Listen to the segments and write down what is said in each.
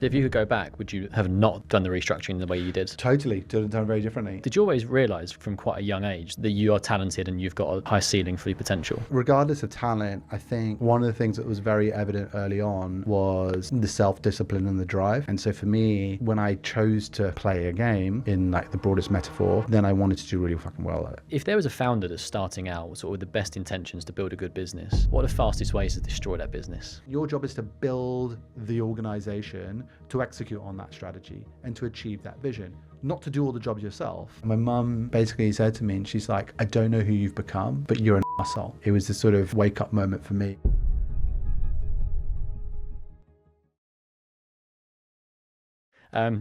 If you could go back, would you have not done the restructuring the way you did? Totally, done very differently. Did you always realise from quite a young age that you are talented and you've got a high ceiling for your potential? Regardless of talent, I think one of the things that was very evident early on was the self-discipline and the drive. And so for me, when I chose to play a game in like the broadest metaphor, then I wanted to do really fucking well at it. If there was a founder that's starting out sort of with the best intentions to build a good business, what are the fastest ways to destroy that business? Your job is to build the organization to execute on that strategy and to achieve that vision, not to do all the jobs yourself. My mum basically said to me, and she's like, I don't know who you've become, but you're an asshole. It was this sort of wake up moment for me.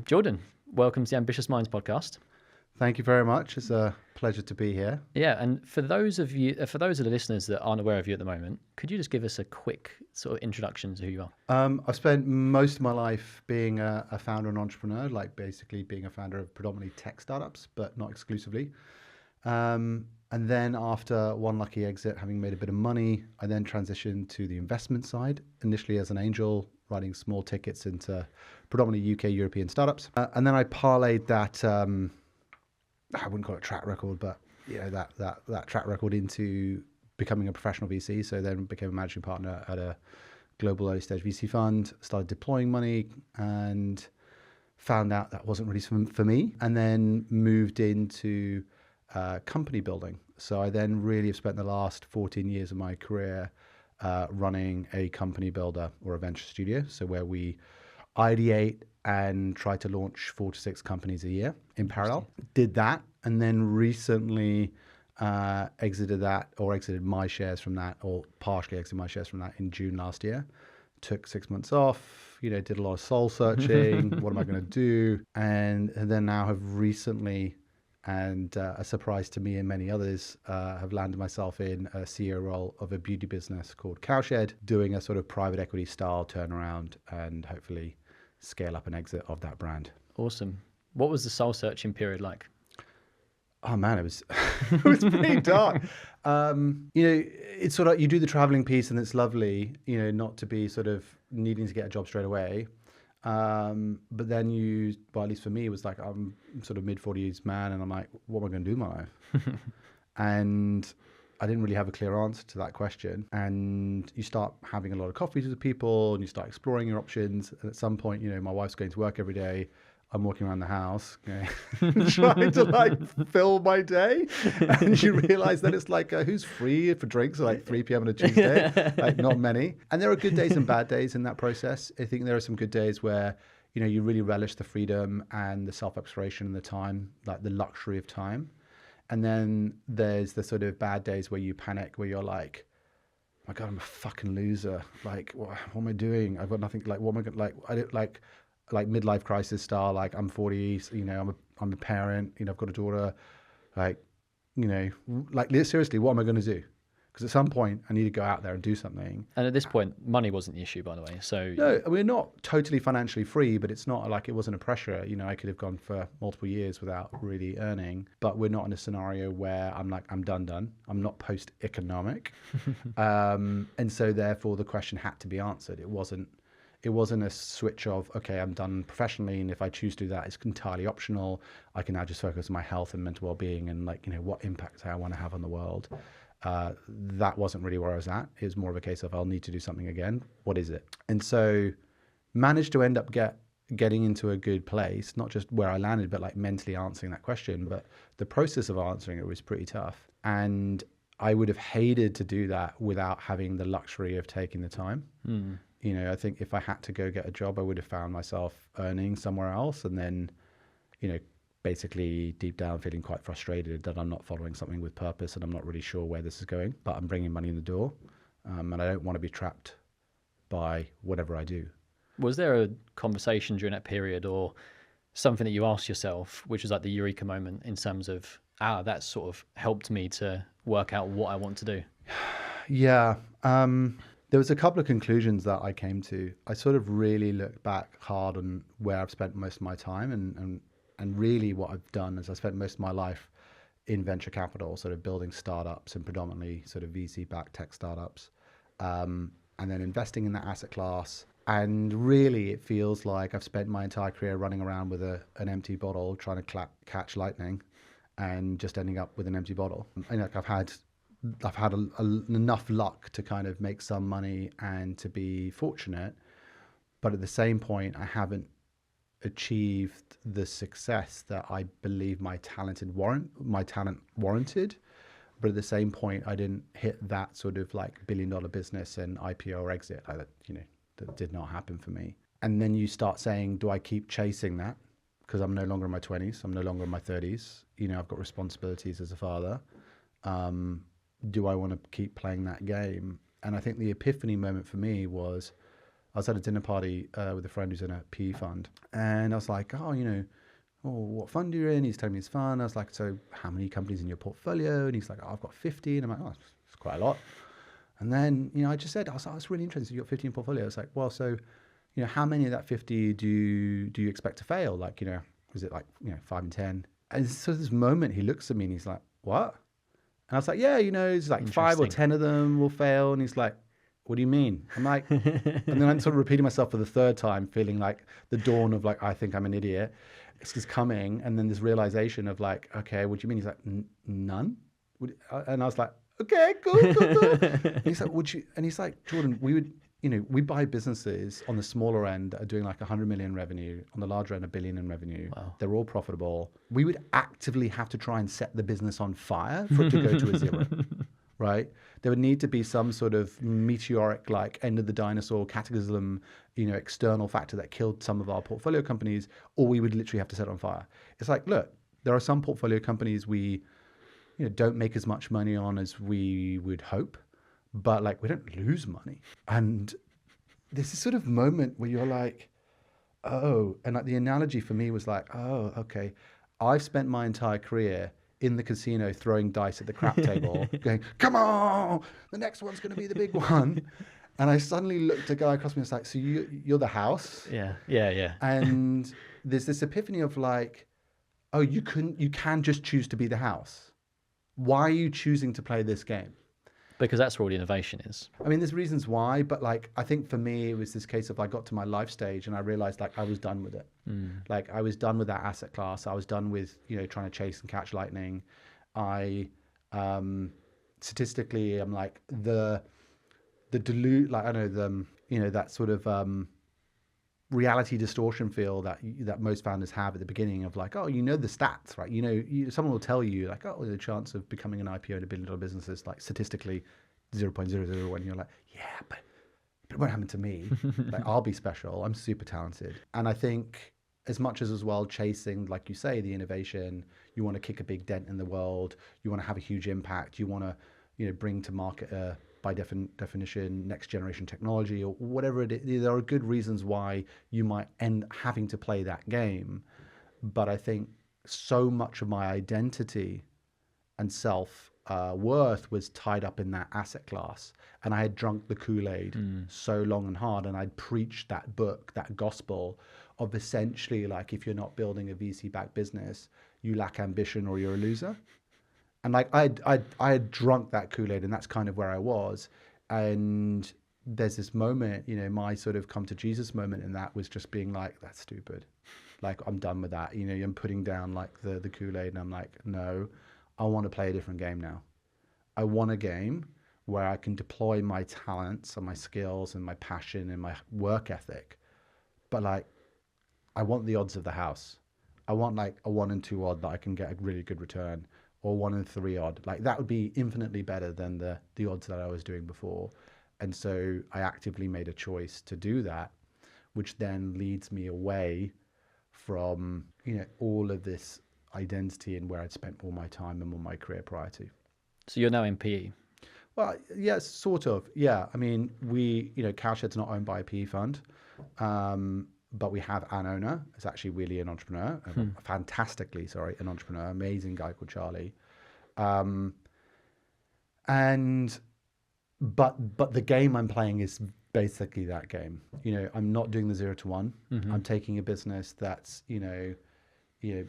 Jordan, welcome to the Ambitious Minds podcast. Thank you very much. It's a pleasure to be here. Yeah, and for those of the listeners that aren't aware of you at the moment, could you just give us a quick sort of introduction to who you are? I've spent most of my life being a founder and entrepreneur, like basically being a founder of predominantly tech startups, but not exclusively. And then after one lucky exit, having made a bit of money, I then transitioned to the investment side, initially as an angel, writing small tickets into predominantly UK, European startups. And then I parlayed that, I wouldn't call it track record, but you know, that track record into becoming a professional VC. So then became a managing partner at a global early stage VC fund, started deploying money and found out that wasn't really for me, and then moved into company building. So I then really have spent the last 14 years of my career running a company builder or a venture studio. So where we ideate and try to launch 4 to 6 companies a year in parallel. Did that, and then recently exited my shares from that, or partially exited my shares from that in June last year. Took 6 months off, did a lot of soul searching. What am I going to do? And then now have recently, and a surprise to me and many others, have landed myself in a CEO role of a beauty business called Cowshed, doing a sort of private equity style turnaround and hopefully scale up an exit of that brand. Awesome. What was the soul searching period like? Oh man, it was it was pretty dark. It's sort of, you do the traveling piece and it's lovely, not to be sort of needing to get a job straight away. But then well, at least for me, it was like, I'm sort of mid-40s man and I'm like, what am I going to do with my life? And I didn't really have a clear answer to that question. And you start having a lot of coffees with people and you start exploring your options. And at some point, my wife's going to work every day. I'm walking around the house, trying to like fill my day. And you realize that it's like, who's free for drinks at like 3 p.m. on a Tuesday? Like not many. And there are good days and bad days in that process. I think there are some good days where, you really relish the freedom and the self-exploration and the time, like the luxury of time. And then there's the sort of bad days where you panic, where you're like, oh my God, I'm a fucking loser. Like, what am I doing? I've got nothing. Like, what am I going to, like, I don't like midlife crisis style. Like I'm 40, I'm a parent, I've got a daughter. Like, seriously, what am I going to do? Because at some point I need to go out there and do something. And at this point, money wasn't the issue, by the way. So no, we're not totally financially free, but it's not like it wasn't a pressure. I could have gone for multiple years without really earning, but we're not in a scenario where I'm like, I'm done. I'm not post-economic. And so therefore the question had to be answered. It wasn't a switch of, okay, I'm done professionally, and if I choose to do that, it's entirely optional. I can now just focus on my health and mental well-being and what impact I want to have on the world. That wasn't really where I was at. It was more of a case of, I'll need to do something again. What is it? And so managed to end up getting into a good place, not just where I landed, but like mentally answering that question. But the process of answering it was pretty tough. And I would have hated to do that without having the luxury of taking the time. I think if I had to go get a job, I would have found myself earning somewhere else. And then, basically deep down feeling quite frustrated that I'm not following something with purpose and I'm not really sure where this is going, but I'm bringing money in the door. And I don't want to be trapped by whatever I do. Was there a conversation during that period or something that you asked yourself, which was like the eureka moment in terms of, that sort of helped me to work out what I want to do? Yeah. There was a couple of conclusions that I came to. I sort of really looked back hard on where I've spent most of my time and really what I've done is I spent most of my life in venture capital, sort of building startups and predominantly sort of VC-backed tech startups, and then investing in that asset class And really, it feels like I've spent my entire career running around with an empty bottle, trying to catch lightning, and just ending up with an empty bottle. And like I've had enough luck to kind of make some money and to be fortunate, but at the same point, I haven't achieved the success that I believe my talent warranted. But at the same point, I didn't hit that sort of like $1 billion business and IPO or exit. That did not happen for me. And then you start saying, do I keep chasing that? Because I'm no longer in my 20s. I'm no longer in my 30s. I've got responsibilities as a father. Do I want to keep playing that game? And I think the epiphany moment for me was I was at a dinner party with a friend who's in a PE fund. And I was like, what fund are you in? He's telling me his fund. I was like, so how many companies in your portfolio? And he's like, I've got 50. And I'm like, oh, it's quite a lot. And then, I just said, I was like, it's really interesting. You've got 50 in portfolio. I was like, well, so, how many of that 50 do you expect to fail? Like, was it like, 5 and 10? And so this moment he looks at me and he's like, what? And I was like, yeah, it's like 5 or 10 of them will fail. And he's like, what do you mean? I'm like, and then I'm sort of repeating myself for the third time, feeling like the dawn of like, I think I'm an idiot. It's just coming. And then this realization of like, okay, what do you mean? He's like, none? And I was like, okay, cool. And he's like, would you? And he's like, Jordan, we buy businesses on the smaller end that are doing like 100 million revenue, on the larger end, $1 billion in revenue. Wow. They're all profitable. We would actively have to try and set the business on fire for it to go to a zero, right? There would need to be some sort of meteoric, like end of the dinosaur cataclysm, external factor that killed some of our portfolio companies, or we would literally have to set it on fire. It's like, look, there are some portfolio companies we don't make as much money on as we would hope, but like we don't lose money. And there's this sort of moment where you're like, oh, and like the analogy for me was like, oh, okay, I've spent my entire career in the casino throwing dice at the crap table, going, come on, the next one's going to be the big one. And I suddenly looked at a guy across me and was like, so you're the house? Yeah. And there's this epiphany of like, oh, you can just choose to be the house. Why are you choosing to play this game? Because that's where all the innovation is. I mean, there's reasons why, but like, I think for me, it was this case of I got to my life stage and I realized like I was done with it. Like I was done with that asset class. I was done with, trying to chase and catch lightning. Statistically, I'm like the dilute, like I know that sort of, reality distortion feel that most founders have at the beginning of like, oh, the stats, right? Someone will tell you like, oh, the chance of becoming an IPO in $1 billion business is like statistically 0.001. You're like, yeah, but it won't happen to me. Like I'll be special. I'm super talented. And I think as much as well chasing, like you say, the innovation, you want to kick a big dent in the world. You want to have a huge impact. You want to, bring to market by definition, next generation technology or whatever it is. There are good reasons why you might end having to play that game. But I think so much of my identity and self worth was tied up in that asset class. And I had drunk the Kool-Aid so long and hard. And I'd preached that book, that gospel of essentially like, if you're not building a VC-backed business, you lack ambition or you're a loser. And like I had drunk that Kool-Aid, and that's kind of where I was. And there's this moment, my sort of come to Jesus moment in that was just being like, that's stupid. Like I'm done with that. I'm putting down like the Kool-Aid, and I'm like, no, I want to play a different game now. I want a game where I can deploy my talents and my skills and my passion and my work ethic. But like, I want the odds of the house. I want like a 1 and 2 odd that I can get a really good return. Or 1 and 3 odd. Like that would be infinitely better than the odds that I was doing before. And so I actively made a choice to do that, which then leads me away from, all of this identity and where I'd spent all my time and all my career prior to. So you're now in PE? Well, yes, sort of. Yeah. I mean, Cowshed's not owned by a PE fund. But we have an owner. It's actually really an entrepreneur, an entrepreneur, amazing guy called Charlie. But the game I'm playing is basically that game. I'm not doing the 0 to 1. I'm taking a business that's, basically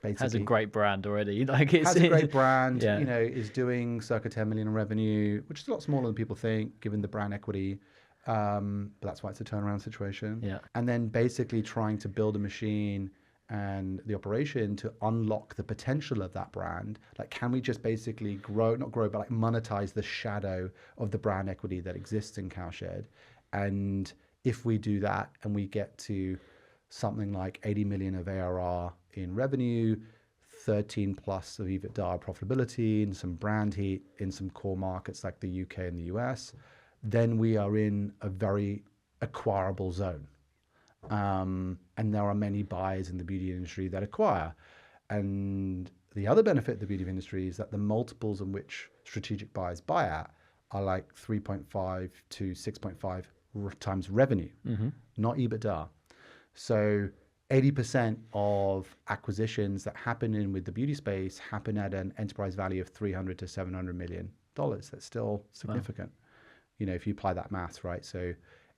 has a great brand already. Like it's has a great brand, yeah. Is doing circa 10 million in revenue, which is a lot smaller than people think, given the brand equity. But that's why it's a turnaround situation. Yeah. And then basically trying to build a machine and the operation to unlock the potential of that brand. Like, can we just basically not grow, but like monetize the shadow of the brand equity that exists in Cowshed? And if we do that and we get to something like 80 million of ARR in revenue, 13 plus of EBITDA profitability, and some brand heat in some core markets like the UK and the US, then we are in a very acquirable zone. And there are many buyers in the beauty industry that acquire. And the other benefit of the beauty industry is that the multiples in which strategic buyers buy at are like 3.5 to 6.5 times revenue, not EBITDA. So 80% of acquisitions that happen in with the beauty space happen at an enterprise value of $300 to $700 million. That's still significant. Wow. You know, if you apply that math, right? So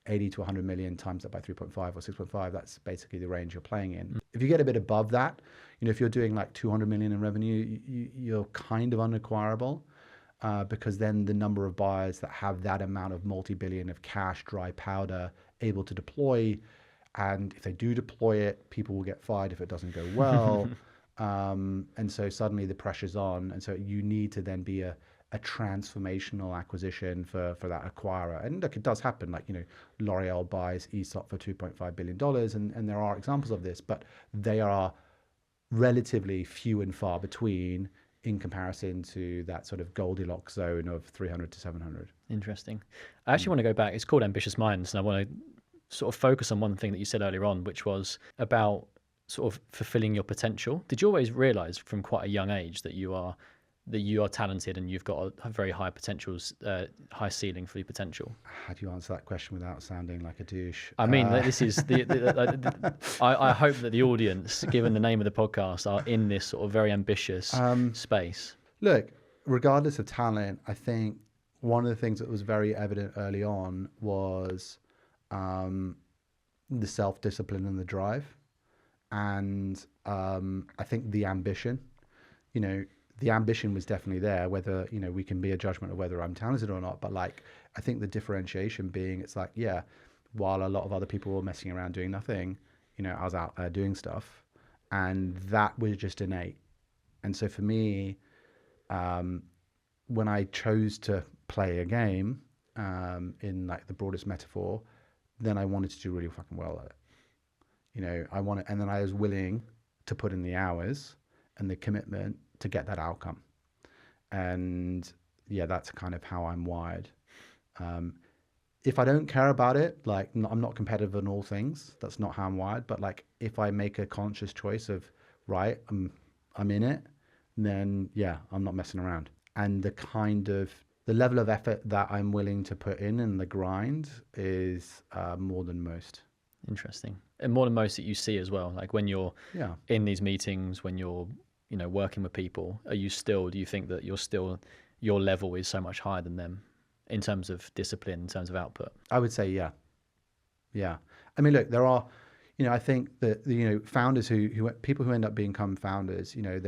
80 to 100 million times that by 3.5 or 6.5, that's basically the range you're playing in. If you get a bit above that, you know, if you're doing like 200 million in revenue, you're kind of unacquirable, because then the number of buyers that have that amount of multi-billion of cash, dry powder, able to deploy, and if they do deploy it, people will get fired if it doesn't go well. And so suddenly the pressure's on. And so you need to then be a transformational acquisition for that acquirer. And look, it does happen. Like, you know, L'Oreal buys Aesop for $2.5 billion, and there are examples of this, but they are relatively few and far between in comparison to that sort of Goldilocks zone of 300 to 700. Interesting. I actually want to go back. It's called Ambitious Minds, and I want to sort of focus on one thing that you said earlier on, which was about sort of fulfilling your potential. Did you always realize from quite a young age that you are talented and you've got a very high potentials, high ceiling for your potential? How do you answer that question without sounding like a douche? I mean, this is I hope that the audience, given the name of the podcast, are in this sort of very ambitious space. Look, regardless of talent, I think one of the things that was very evident early on was the self-discipline and the drive. And I think the ambition, you know, the ambition was definitely there, whether, you know, we can be a judgment of whether I'm talented or not. But like, I think the differentiation being, it's like, yeah, while a lot of other people were messing around doing nothing, you know, I was out there doing stuff, and that was just innate. And so for me, when I chose to play a game, in like the broadest metaphor, then I wanted to do really fucking well at it. You know, and then I was willing to put in the hours and the commitment to get that outcome. And yeah, that's kind of how I'm wired. If I don't care about it, like, I'm not competitive in all things. That's not how I'm wired. But like, if I make a conscious choice of, right, I'm in it, then yeah, I'm not messing around. And the level of effort that I'm willing to put in and the grind is more than most. Interesting. And more than most that you see as well. Like when you're in these meetings, when you're, you know, working with people, do you think that your level is so much higher than them in terms of discipline, in terms of output? I would say, yeah. Yeah. I mean, look, there are, you know, I think that, you know, founders people who end up become founders, you know,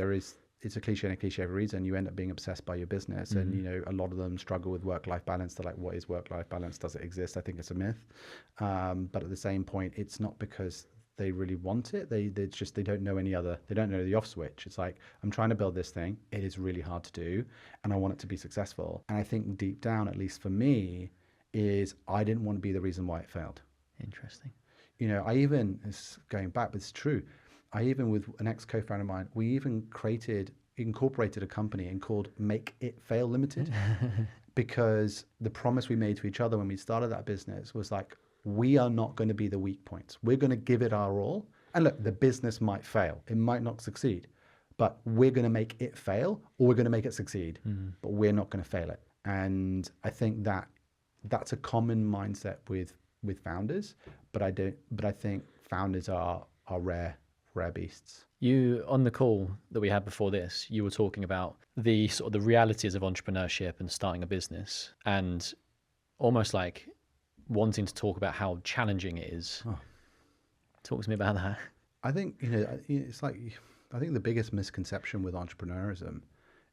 it's a cliche and a cliche for a reason. You end up being obsessed by your business. And, you know, a lot of them struggle with work-life balance. They're like, what is work-life balance? Does it exist? I think it's a myth. But at the same point, it's not because they really want it. They don't know they don't know the off switch. It's like, I'm trying to build this thing. It is really hard to do, and I want it to be successful. And I think deep down, at least for me, is I didn't want to be the reason why it failed. Interesting. You know, it's going back, but it's true. with an ex-co-founder of mine, we even incorporated a company and called Make It Fail Limited because the promise we made to each other when we started that business was like, we are not going to be the weak points. We're going to give it our all. And look, the business might fail. It might not succeed, but we're going to make it fail, or we're going to make it succeed, but we're not going to fail it. And I think that's a common mindset with founders, but I think founders are rare beasts. You, on the call that we had before this, you were talking about the sort of the realities of entrepreneurship and starting a business, and almost like wanting to talk about how challenging it is. Oh. Talk to me about that. I think, you know, it's like, I think the biggest misconception with entrepreneurism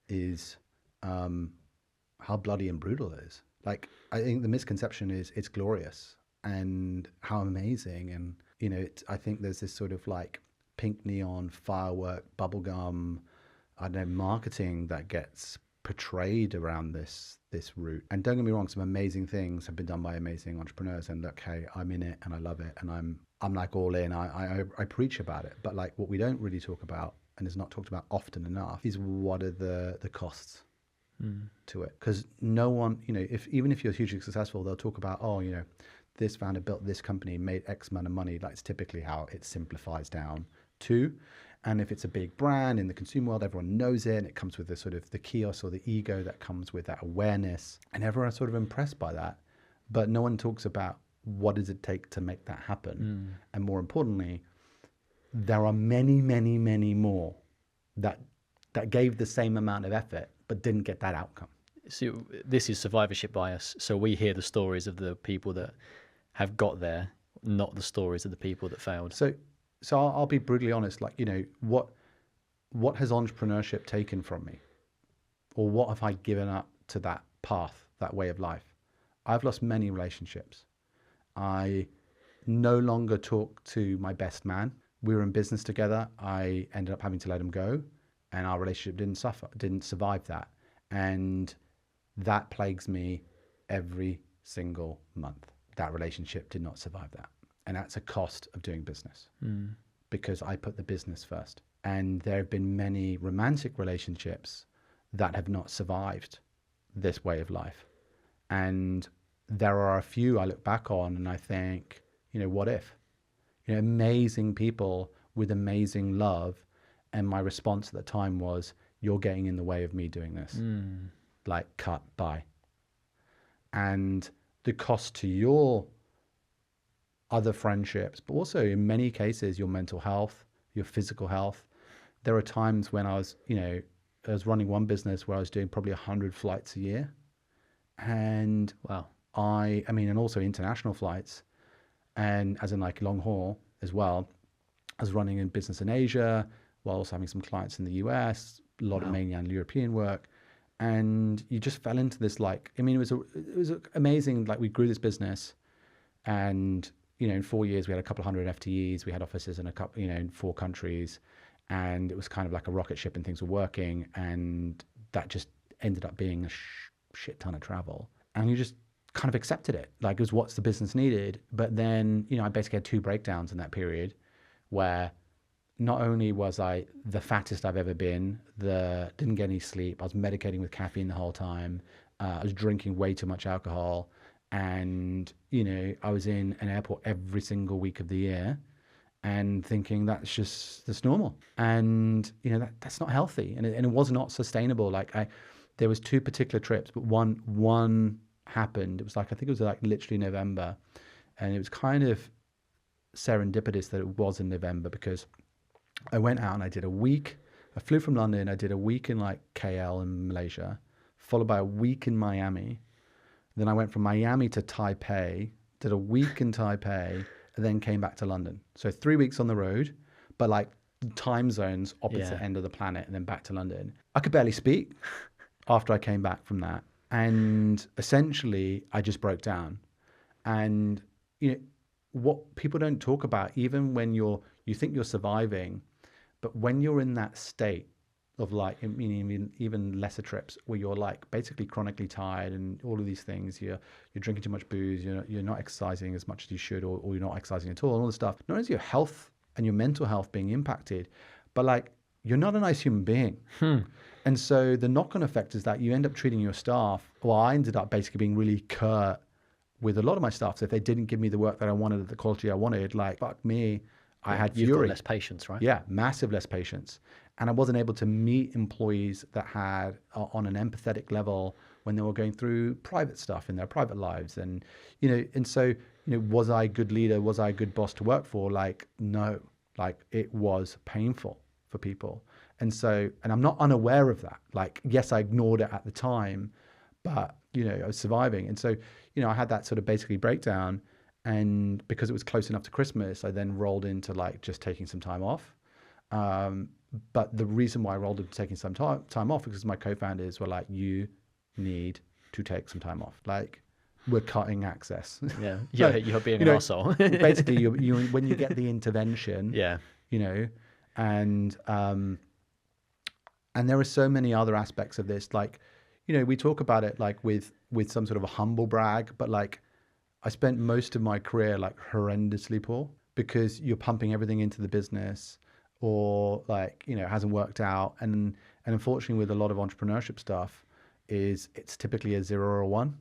is how bloody and brutal it is. Like, I think the misconception is it's glorious and how amazing. And, you know, I think there's this sort of like pink neon firework, bubblegum, I don't know, marketing that gets portrayed around this route. And don't get me wrong, some amazing things have been done by amazing entrepreneurs. And look, hey, I'm in it and I love it. And I'm like all in. I preach about it. But like what we don't really talk about, and is not talked about often enough, is what are the costs to it. Because no one, you know, even if you're hugely successful, they'll talk about, oh, you know, this founder built this company, made X amount of money. That's typically how it simplifies down to. And if it's a big brand in the consumer world, everyone knows it, and it comes with the sort of the kiosk or the ego that comes with that awareness, and everyone's sort of impressed by that. But no one talks about what does it take to make that happen. And more importantly, there are many, many, many more that gave the same amount of effort but didn't get that outcome. So this is survivorship bias. So we hear the stories of the people that have got there, not the stories of the people that failed. So I'll be brutally honest. Like, you know, what has entrepreneurship taken from me, or what have I given up to that path, that way of life? I've lost many relationships. I no longer talk to my best man. We were in business together. I ended up having to let him go, and our relationship didn't survive that. And that plagues me every single month. That relationship did not survive that. And that's a cost of doing business, because I put the business first. And there have been many romantic relationships that have not survived this way of life. And there are a few I look back on and I think, you know, what if? You know, amazing people with amazing love. And my response at the time was, you're getting in the way of me doing this. Like, cut, bye. And the cost to your other friendships, but also in many cases, your mental health, your physical health. There are times when I was running one business where I was doing probably 100 flights a year. And wow. I mean, and also international flights, and as in like long haul as well. I was running in business in Asia while also having some clients in the US, a lot of mainland European work. And you just fell into this, like, I mean, it was amazing. Like, we grew this business, and, you know, in 4 years we had a couple of hundred FTEs. We had offices in in 4 countries, and it was kind of like a rocket ship, and things were working. And that just ended up being a shit ton of travel. And you just kind of accepted it. Like, it was what's the business needed. But then, you know, I basically had 2 breakdowns in that period where not only was I the fattest I've ever been, didn't get any sleep, I was medicating with caffeine the whole time, I was drinking way too much alcohol, and, you know, I was in an airport every single week of the year and thinking that's normal. And, you know, that's not healthy, and it was not sustainable. Like, there was 2 particular trips, but one happened. It was like, I think it was like literally November, and it was kind of serendipitous that it was in November, because I went out and I did a week. I flew from London. I did a week in like KL in Malaysia, followed by a week in Miami. Then I went from Miami to Taipei, did a week in Taipei, and then came back to London. So 3 weeks on the road, but like time zones opposite end of the planet, and then back to London. I could barely speak after I came back from that. And essentially I just broke down. And, you know, what people don't talk about, even when you think you're surviving, but when you're in that state of like, I mean, even lesser trips where you're like basically chronically tired and all of these things, you're drinking too much booze, you're not exercising as much as you should, or you're not exercising at all this stuff. Not only is your health and your mental health being impacted, but like, you're not a nice human being. And so the knock-on effect is that you end up treating your staff, well, I ended up basically being really curt with a lot of my staff. So if they didn't give me the work that I wanted at the quality I wanted, like, fuck me, I had fury. You've got less patience, right? Yeah, massive less patience. And I wasn't able to meet employees that had on an empathetic level when they were going through private stuff in their private lives. And, you know, and so, you know, was I a good leader? Was I a good boss to work for? Like, no, like, it was painful for people. And so, and I'm not unaware of that. Like, yes, I ignored it at the time, but, you know, I was surviving. And so, you know, I had that sort of basically breakdown. And because it was close enough to Christmas, I then rolled into like just taking some time off. But the reason why I rolled into taking some time off is because my co-founders were like, you need to take some time off. Like, we're cutting access. Yeah, So, you're being you an know, arsehole. basically, you when you get the intervention, Yeah, you know, and there are so many other aspects of this. Like, you know, we talk about it like with some sort of a humble brag, but like, I spent most of my career like horrendously poor because you're pumping everything into the business, or like, you know, it hasn't worked out. And unfortunately, with a lot of entrepreneurship stuff, it's typically a 0 or a 1.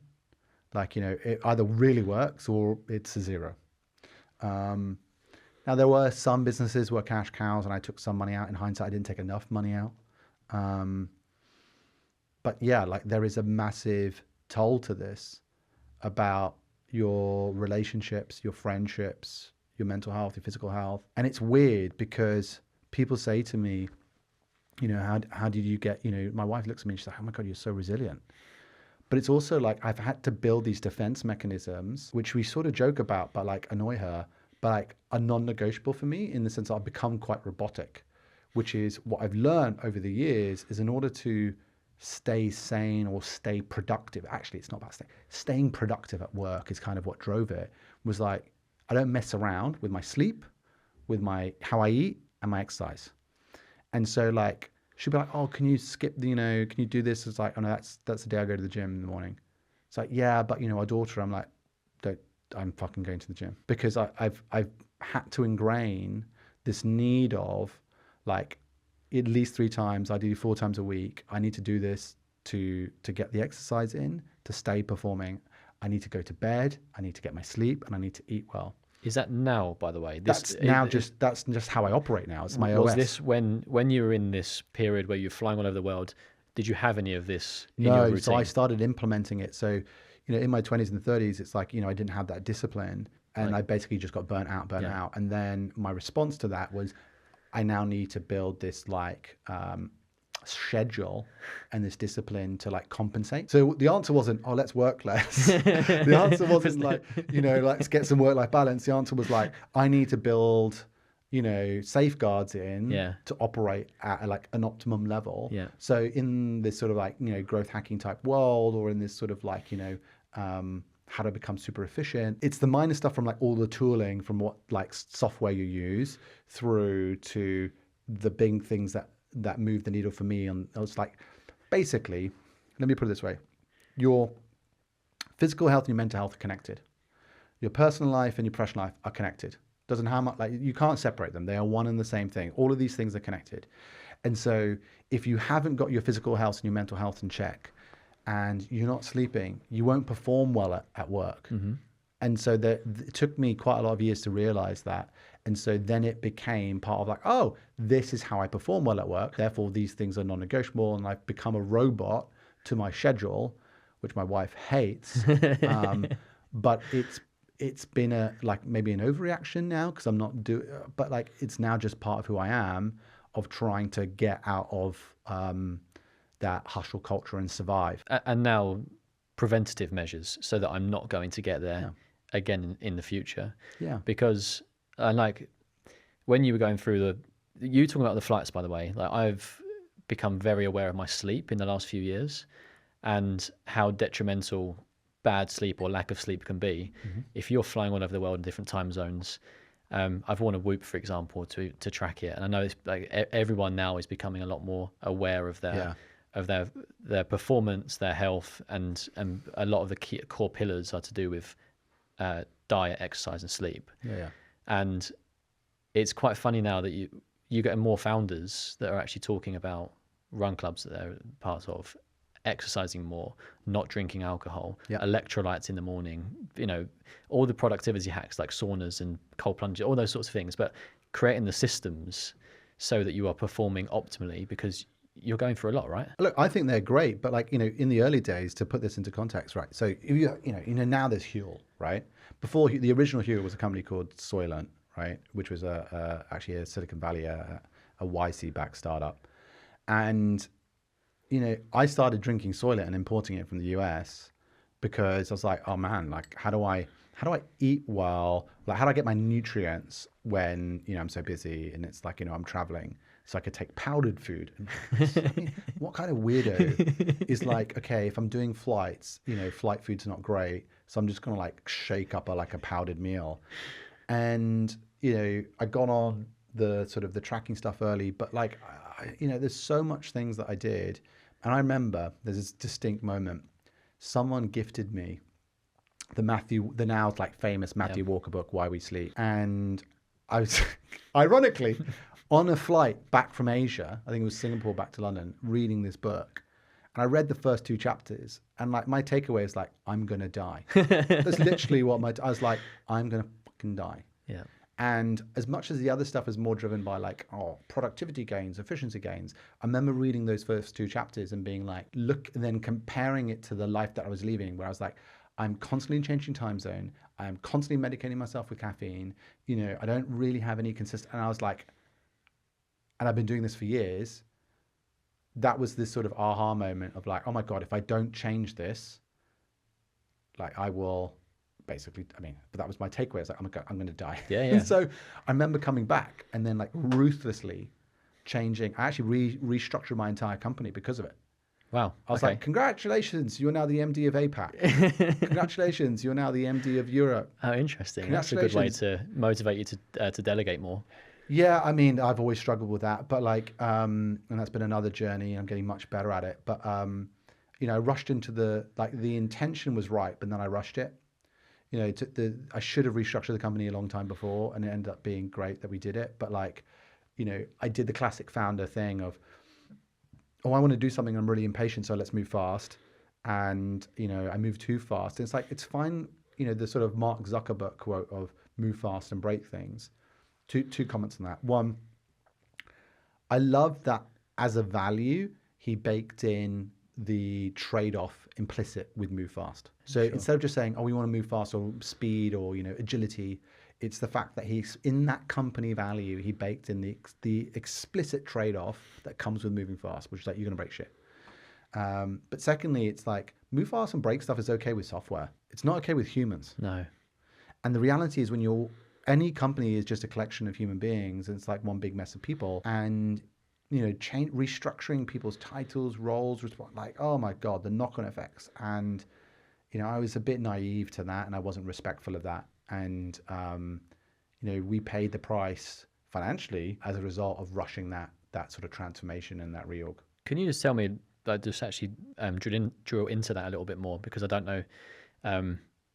Like, you know, it either really works or it's a 0. Now, there were some businesses where cash cows, and I took some money out. In hindsight, I didn't take enough money out. But yeah, like, there is a massive toll to this about your relationships, your friendships, your mental health, your physical health. And it's weird because people say to me, you know, how did you get, you know, my wife looks at me and she's like, oh my God, you're so resilient. But it's also like, I've had to build these defense mechanisms, which we sort of joke about, but like annoy her, but like are non-negotiable for me, in the sense that I've become quite robotic, which is what I've learned over the years is, in order to stay sane or stay productive. Actually, it's not about staying productive at work is kind of what drove it, was like, I don't mess around with my sleep, with my, how I eat and my exercise. And so like, she'd be like, oh, can you skip the, you know, can you do this? It's like, oh no, that's the day I go to the gym in the morning. It's like, yeah, but you know, our daughter, I'm like, I'm fucking going to the gym, because I've had to ingrain this need of like, at least 3 times, ideally 4 times a week, I need to do this to get the exercise in, to stay performing. I need to go to bed, I need to get my sleep, and I need to eat well. is that now, by the way? That's just how I operate now. It's my was OS. this when you were in this period where you're flying all over the world? Did you have any of this in your routine? No, so I started implementing it. So, you know, in my 20s and 30s, it's like, you know, I didn't have that discipline, and I basically just got burnt out. And then my response to that was, I now need to build this like schedule and this discipline to like compensate. So the answer wasn't, oh, let's work less. The answer wasn't like, you know, let's get some work-life balance. The answer was like, I need to build, you know, safeguards in to operate at like an optimum level. Yeah. So in this sort of like, you know, growth hacking type world, or in this sort of like, you know, how to become super efficient, it's the minor stuff, from like all the tooling, from what like software you use, through to the big things that move the needle for me. And it's like, basically, let me put it this way: your physical health and your mental health are connected. Your personal life and your professional life are connected. Doesn't how much, like, you can't separate them. They are one and the same thing. All of these things are connected. And so if you haven't got your physical health and your mental health in check, and you're not sleeping, you won't perform well at work. Mm-hmm. And so it took me quite a lot of years to realize that. And so then it became part of like, oh, this is how I perform well at work. Therefore, these things are non-negotiable. And I've become a robot to my schedule, which my wife hates. But it's been a like maybe an overreaction now, because I'm not doing, but like, it's now just part of who I am, of trying to get out of that hustle culture and survive. And now preventative measures, so that I'm not going to get there again in the future. Yeah. Because like, when you were going through you talking about the flights, by the way, like, I've become very aware of my sleep in the last few years, and how detrimental bad sleep or lack of sleep can be. Mm-hmm. If you're flying all over the world in different time zones. I've worn a Whoop, for example, to track it, and I know it's like everyone now is becoming a lot more aware of their performance, their health, and a lot of the key core pillars are to do with diet, exercise, and sleep. Yeah. And it's quite funny now that you get more founders that are actually talking about run clubs that they're part of, exercising more, not drinking alcohol, electrolytes in the morning, you know, all the productivity hacks like saunas and cold plunges, all those sorts of things, but creating the systems so that you are performing optimally, because you're going through a lot, right? Look, I think they're great, but like, you know, in the early days, to put this into context, right? So if you know, now there's Huel, right? Before, the original Huel was a company called Soylent, right? Which was actually a Silicon Valley, a YC-backed startup. And, you know, I started drinking Soylent and importing it from the US, because I was like, oh man, like, how do I how do I eat well? Like, how do I get my nutrients when, I'm so busy and it's like, I'm traveling. So I could take powdered food. And I mean, what kind of weirdo is like, okay, if I'm doing flights, flight food's not great. So I'm just going to like shake up a powdered meal. And, I got on the sort of the tracking stuff early, but like, there's so much things that I did. And I remember there's this distinct moment. Someone gifted me the now like famous Matthew Walker book, Why We Sleep. And I was ironically on a flight back from Asia, I think it was Singapore back to London, reading this book. And I read the first 2 chapters and like my takeaway is like, I'm going to die. That's literally what I was like, I'm going to fucking die. Yeah. And as much as the other stuff is more driven by like, productivity gains, efficiency gains, I remember reading those first 2 chapters and being like, look, and then comparing it to the life that I was leaving, where I was like, I'm constantly changing time zone. I am constantly medicating myself with caffeine. I don't really have any consistent, and I was like, and I've been doing this for years. That was this sort of aha moment of like, oh my God, if I don't change this, like I will basically, but that was my takeaway. It's like, I'm going to die. Yeah. And so I remember coming back and then like ruthlessly changing. I actually restructured my entire company because of it. Wow. I was like, congratulations, you're now the MD of APAC. Congratulations, you're now the MD of Europe. Oh, interesting. That's a good way to motivate you to delegate more. Yeah, I've always struggled with that, but like, and that's been another journey. I'm getting much better at it. But, I rushed into the intention was right, but then I rushed it. I should have restructured the company a long time before, and it ended up being great that we did it. But like, I did the classic founder thing of, I want to do something. I'm really impatient, so let's move fast. And, I moved too fast. And it's like, it's fine. The sort of Mark Zuckerberg quote of move fast and break things. Two comments on that. One, I love that as a value, he baked in the trade-off implicit with move fast. So instead of just saying, we want to move fast or speed or, agility, it's the fact that he's in that company value, he baked in the explicit trade-off that comes with moving fast, which is like, you're going to break shit. But secondly, it's like move fast and break stuff is okay with software. It's not okay with humans. No. And the reality is any company is just a collection of human beings, and it's like one big mess of people. And, restructuring people's titles, roles, like, oh my God, the knock-on effects. And, I was a bit naive to that and I wasn't respectful of that. And, we paid the price financially as a result of rushing that sort of transformation and that reorg. Can you just tell me, just actually drill into that a little bit more? Because I don't know,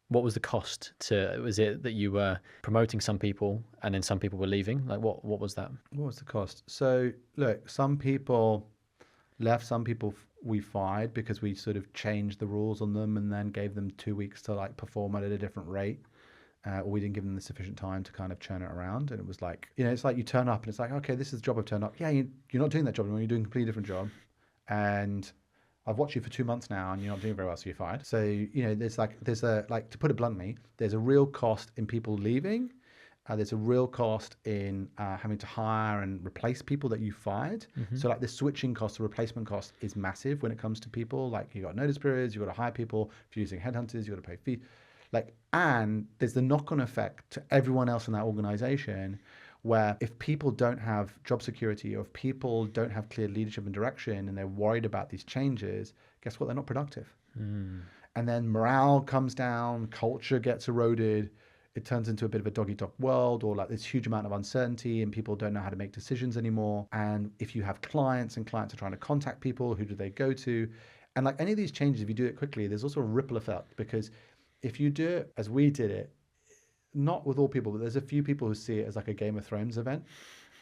what was the cost was it that you were promoting some people and then some people were leaving? Like what was that? What was the cost? So look, some people left, some people we fired because we sort of changed the rules on them and then gave them 2 weeks to like perform at a different rate. Or we didn't give them the sufficient time to kind of churn it around. And it was like, it's like you turn up and it's like, okay, this is the job I've turned up. Yeah, you're not doing that job anymore. You're doing a completely different job. And I've watched you for 2 months now and you're not doing very well, so you're fired. So, there's to put it bluntly, there's a real cost in people leaving. There's a real cost in having to hire and replace people that you fired. Mm-hmm. So like the switching cost, the replacement cost is massive when it comes to people. Like you got notice periods, you got to hire people. If you're using headhunters, you got to pay fee. And there's the knock-on effect to everyone else in that organization, where if people don't have job security or if people don't have clear leadership and direction and they're worried about these changes, guess what? They're not productive. And then morale comes down, culture gets eroded. It turns into a bit of a dog-eat-dog world, or like this huge amount of uncertainty and people don't know how to make decisions anymore. And if you have clients and clients are trying to contact people, who do they go to? And like any of these changes, if you do it quickly, there's also a ripple effect, because if you do it as we did it, not with all people, but there's a few people who see it as like a Game of Thrones event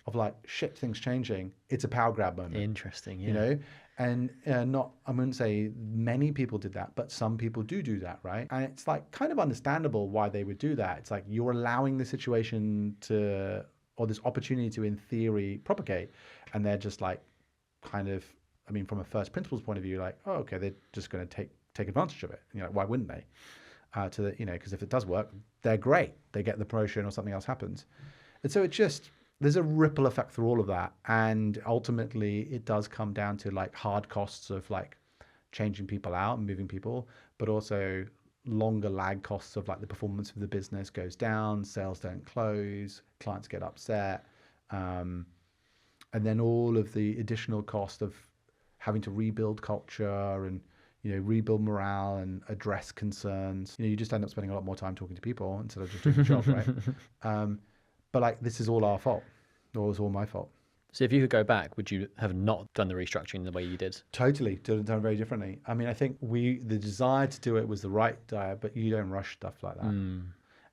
of like, shit, things changing. It's a power grab moment. Interesting, yeah. And I wouldn't say many people did that, but some people do that, right? And it's like kind of understandable why they would do that. It's like you're allowing the situation or this opportunity to, in theory, propagate. And they're just like kind of, from a first principles point of view, like, oh, okay, they're just going to take advantage of it. Why wouldn't they? Because if it does work, they're great. They get the promotion or something else happens. And so there's a ripple effect through all of that. And ultimately it does come down to like hard costs of like changing people out and moving people, but also longer lag costs of like the performance of the business goes down, sales don't close, clients get upset, and then all of the additional cost of having to rebuild culture and rebuild morale and address concerns. You just end up spending a lot more time talking to people instead of just doing the job, right? But like, this is all our fault, or it's all my fault. So if you could go back, would you have not done the restructuring the way you did? Totally, done it very differently. I mean, I think the desire to do it was the right desire, but you don't rush stuff like that.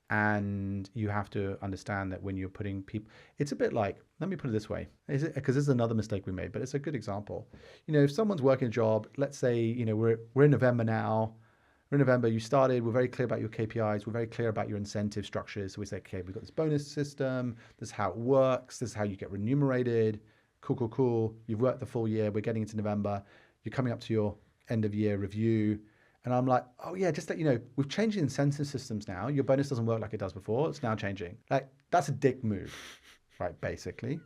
And you have to understand that when you're putting people, it's a bit like, let me put it this way, because this is another mistake we made, but it's a good example. If someone's working a job, let's say, we're in November now. We're in November, you started, we're very clear about your KPIs, we're very clear about your incentive structures. So we say, okay, we've got this bonus system, this is how it works, this is how you get remunerated. Cool. You've worked the full year, we're getting into November, you're coming up to your end of year review. And I'm like, oh yeah, just let you know, we've changed the incentive systems now. Your bonus doesn't work like it does before, it's now changing. Like, that's a dick move, right, basically.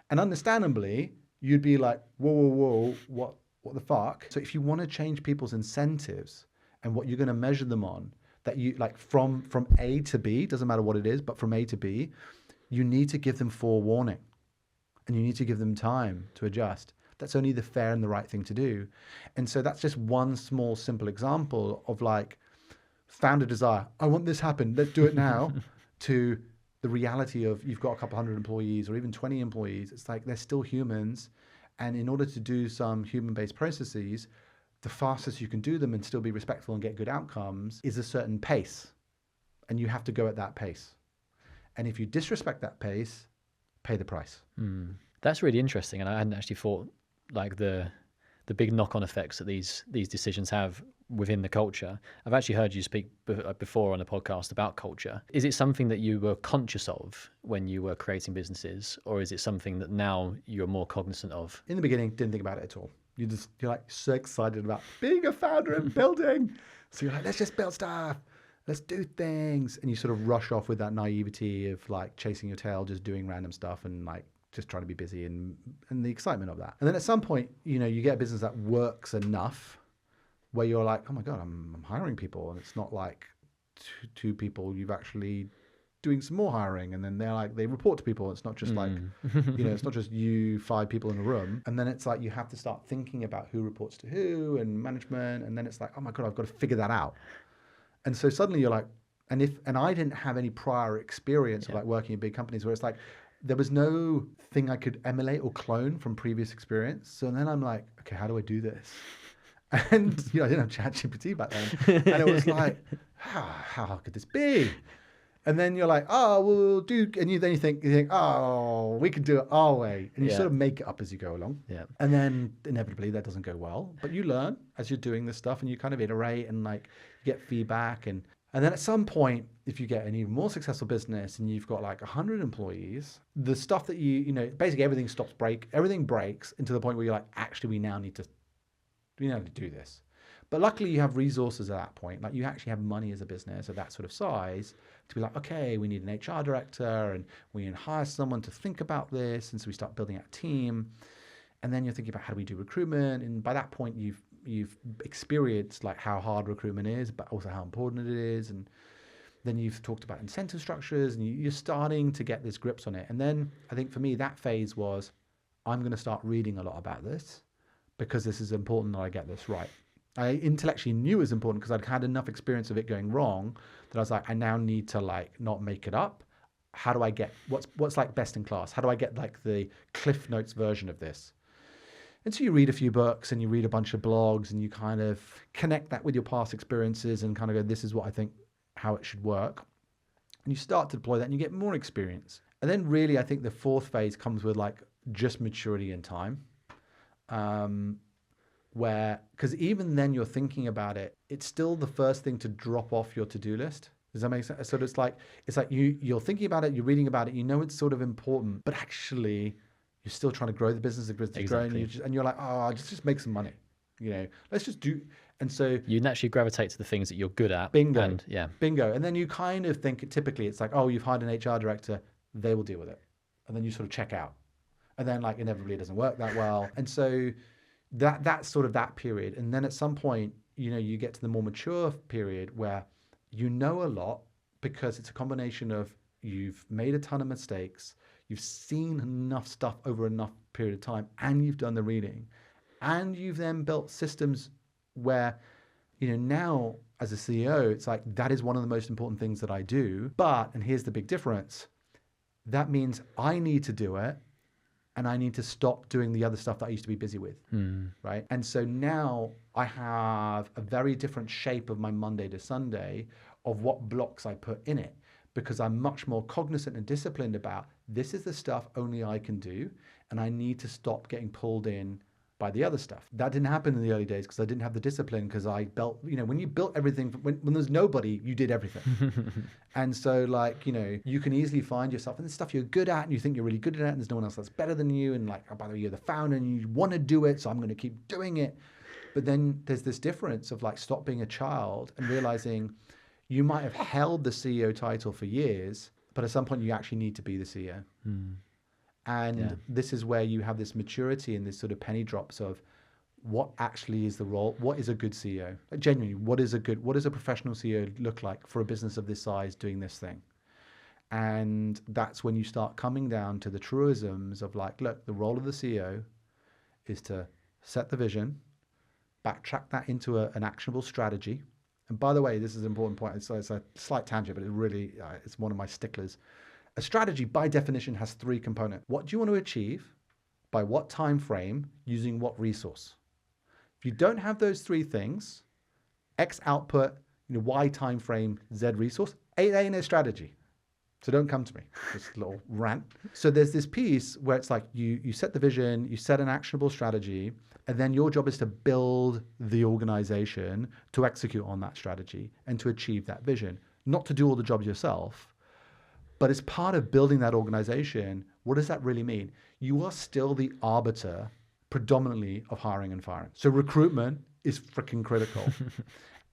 And understandably, you'd be like, whoa, what the fuck? So if you want to change people's incentives, and what you're going to measure them on, that you like from A to B, doesn't matter what it is, but from A to B, you need to give them forewarning and you need to give them time to adjust. That's only the fair and the right thing to do. And so that's just one small, simple example of like founder desire. I want this happen. Let's do it now. To the reality of you've got a couple hundred employees or even 20 employees. It's like they're still humans. And in order to do some human-based processes, the fastest you can do them and still be respectful and get good outcomes is a certain pace. And you have to go at that pace. And if you disrespect that pace, pay the price. That's really interesting. And I hadn't actually thought like the big knock-on effects that these decisions have within the culture. I've actually heard you speak before on a podcast about culture. Is it something that you were conscious of when you were creating businesses, or is it something that now you're more cognizant of? In the beginning, didn't think about it at all. You're like so excited about being a founder and building. So you're like, let's just build stuff. Let's do things. And you sort of rush off with that naivety of like chasing your tail, just doing random stuff and like just trying to be busy and the excitement of that. And then at some point, you get a business that works enough where you're like, oh my God, I'm hiring people. And it's not like two people, you've actually doing some more hiring, and then they report to people. It's not just like, it's not just you 5 people in a room. And then it's like, you have to start thinking about who reports to who and management. And then it's like, oh my God, I've got to figure that out. And so suddenly you're like, and I didn't have any prior experience of like working in big companies where it's like, there was no thing I could emulate or clone from previous experience. So then I'm like, okay, how do I do this? And I didn't have ChatGPT back then. And it was like, how could this be? And then you're like, oh, we'll do, and then you think, oh, we can do it our way. And you sort of make it up as you go along. Yeah. And then inevitably that doesn't go well. But you learn as you're doing this stuff and you kind of iterate and like get feedback. And then at some point, if you get an even more successful business and you've got like 100 employees, the stuff that basically everything breaks into the point where you're like, actually, we now need to do this. But luckily you have resources at that point. Like you actually have money as a business of that sort of size to be like, okay, we need an HR director and we can hire someone to think about this. And so we start building out a team. And then you're thinking about how do we do recruitment? And by that point, you've experienced like how hard recruitment is, but also how important it is. And then you've talked about incentive structures and you're starting to get this grips on it. And then I think for me, that phase was, I'm going to start reading a lot about this because this is important that I get this right. I intellectually knew it was important because I'd had enough experience of it going wrong that I was like, I now need to like not make it up. How do I get what's like best in class? How do I get like the Cliff Notes version of this? And so you read a few books and you read a bunch of blogs and you kind of connect that with your past experiences and kind of go, this is what I think how it should work. And you start to deploy that and you get more experience. And then really, I think the fourth phase comes with like just maturity and time. Because even then you're thinking about it, it's still the first thing to drop off your to-do list. Does that make sense? So it's like you're thinking about it, you're reading about it, it's sort of important, but actually you're still trying to grow the business, growing, and you're like, oh, just make some money, let's just do. And so you naturally gravitate to the things that you're good at. Bingo. Bingo. And then you kind of think typically it's like, oh, you've hired an HR director, they will deal with it. And then you sort of check out. And then like inevitably it doesn't work that well. And so that's sort of that period. And then at some point you get to the more mature period where you know a lot because it's a combination of you've made a ton of mistakes, you've seen enough stuff over enough period of time, and you've done the reading. And you've then built systems where, now as a CEO, it's like, that is one of the most important things that I do. But, and here's the big difference, that means I need to do it and I need to stop doing the other stuff that I used to be busy with, right? And so now I have a very different shape of my Monday to Sunday of what blocks I put in it, because I'm much more cognizant and disciplined about this is the stuff only I can do, and I need to stop getting pulled in by the other stuff. That didn't happen in the early days because I didn't have the discipline, because I built, when you built everything, when there's nobody, you did everything. And so you can easily find yourself in the stuff you're good at and you think you're really good at it and there's no one else that's better than you. And oh, by the way, you're the founder and you want to do it, so I'm going to keep doing it. But then there's this difference of stop being a child and realizing you might have held the CEO title for years, but at some point you actually need to be the CEO. And this is where you have this maturity and this sort of penny drops of what actually is the role, what is a good CEO? Genuinely, what is a professional CEO look like for a business of this size doing this thing? And that's when you start coming down to the truisms of look, the role of the CEO is to set the vision, backtrack that into an actionable strategy. And by the way, this is an important point. It's a slight tangent, but it really, it's one of my sticklers. A strategy, by definition, has three components. What do you want to achieve? By what time frame? Using what resource? If you don't have those three things, X output, Y time frame, Z resource, ain't a strategy. So don't come to me. Just a little rant. So there's this piece where it's you set the vision, you set an actionable strategy, and then your job is to build the organization to execute on that strategy and to achieve that vision. Not to do all the jobs yourself, but as part of building that organization, what does that really mean? You are still the arbiter predominantly of hiring and firing. So recruitment is freaking critical.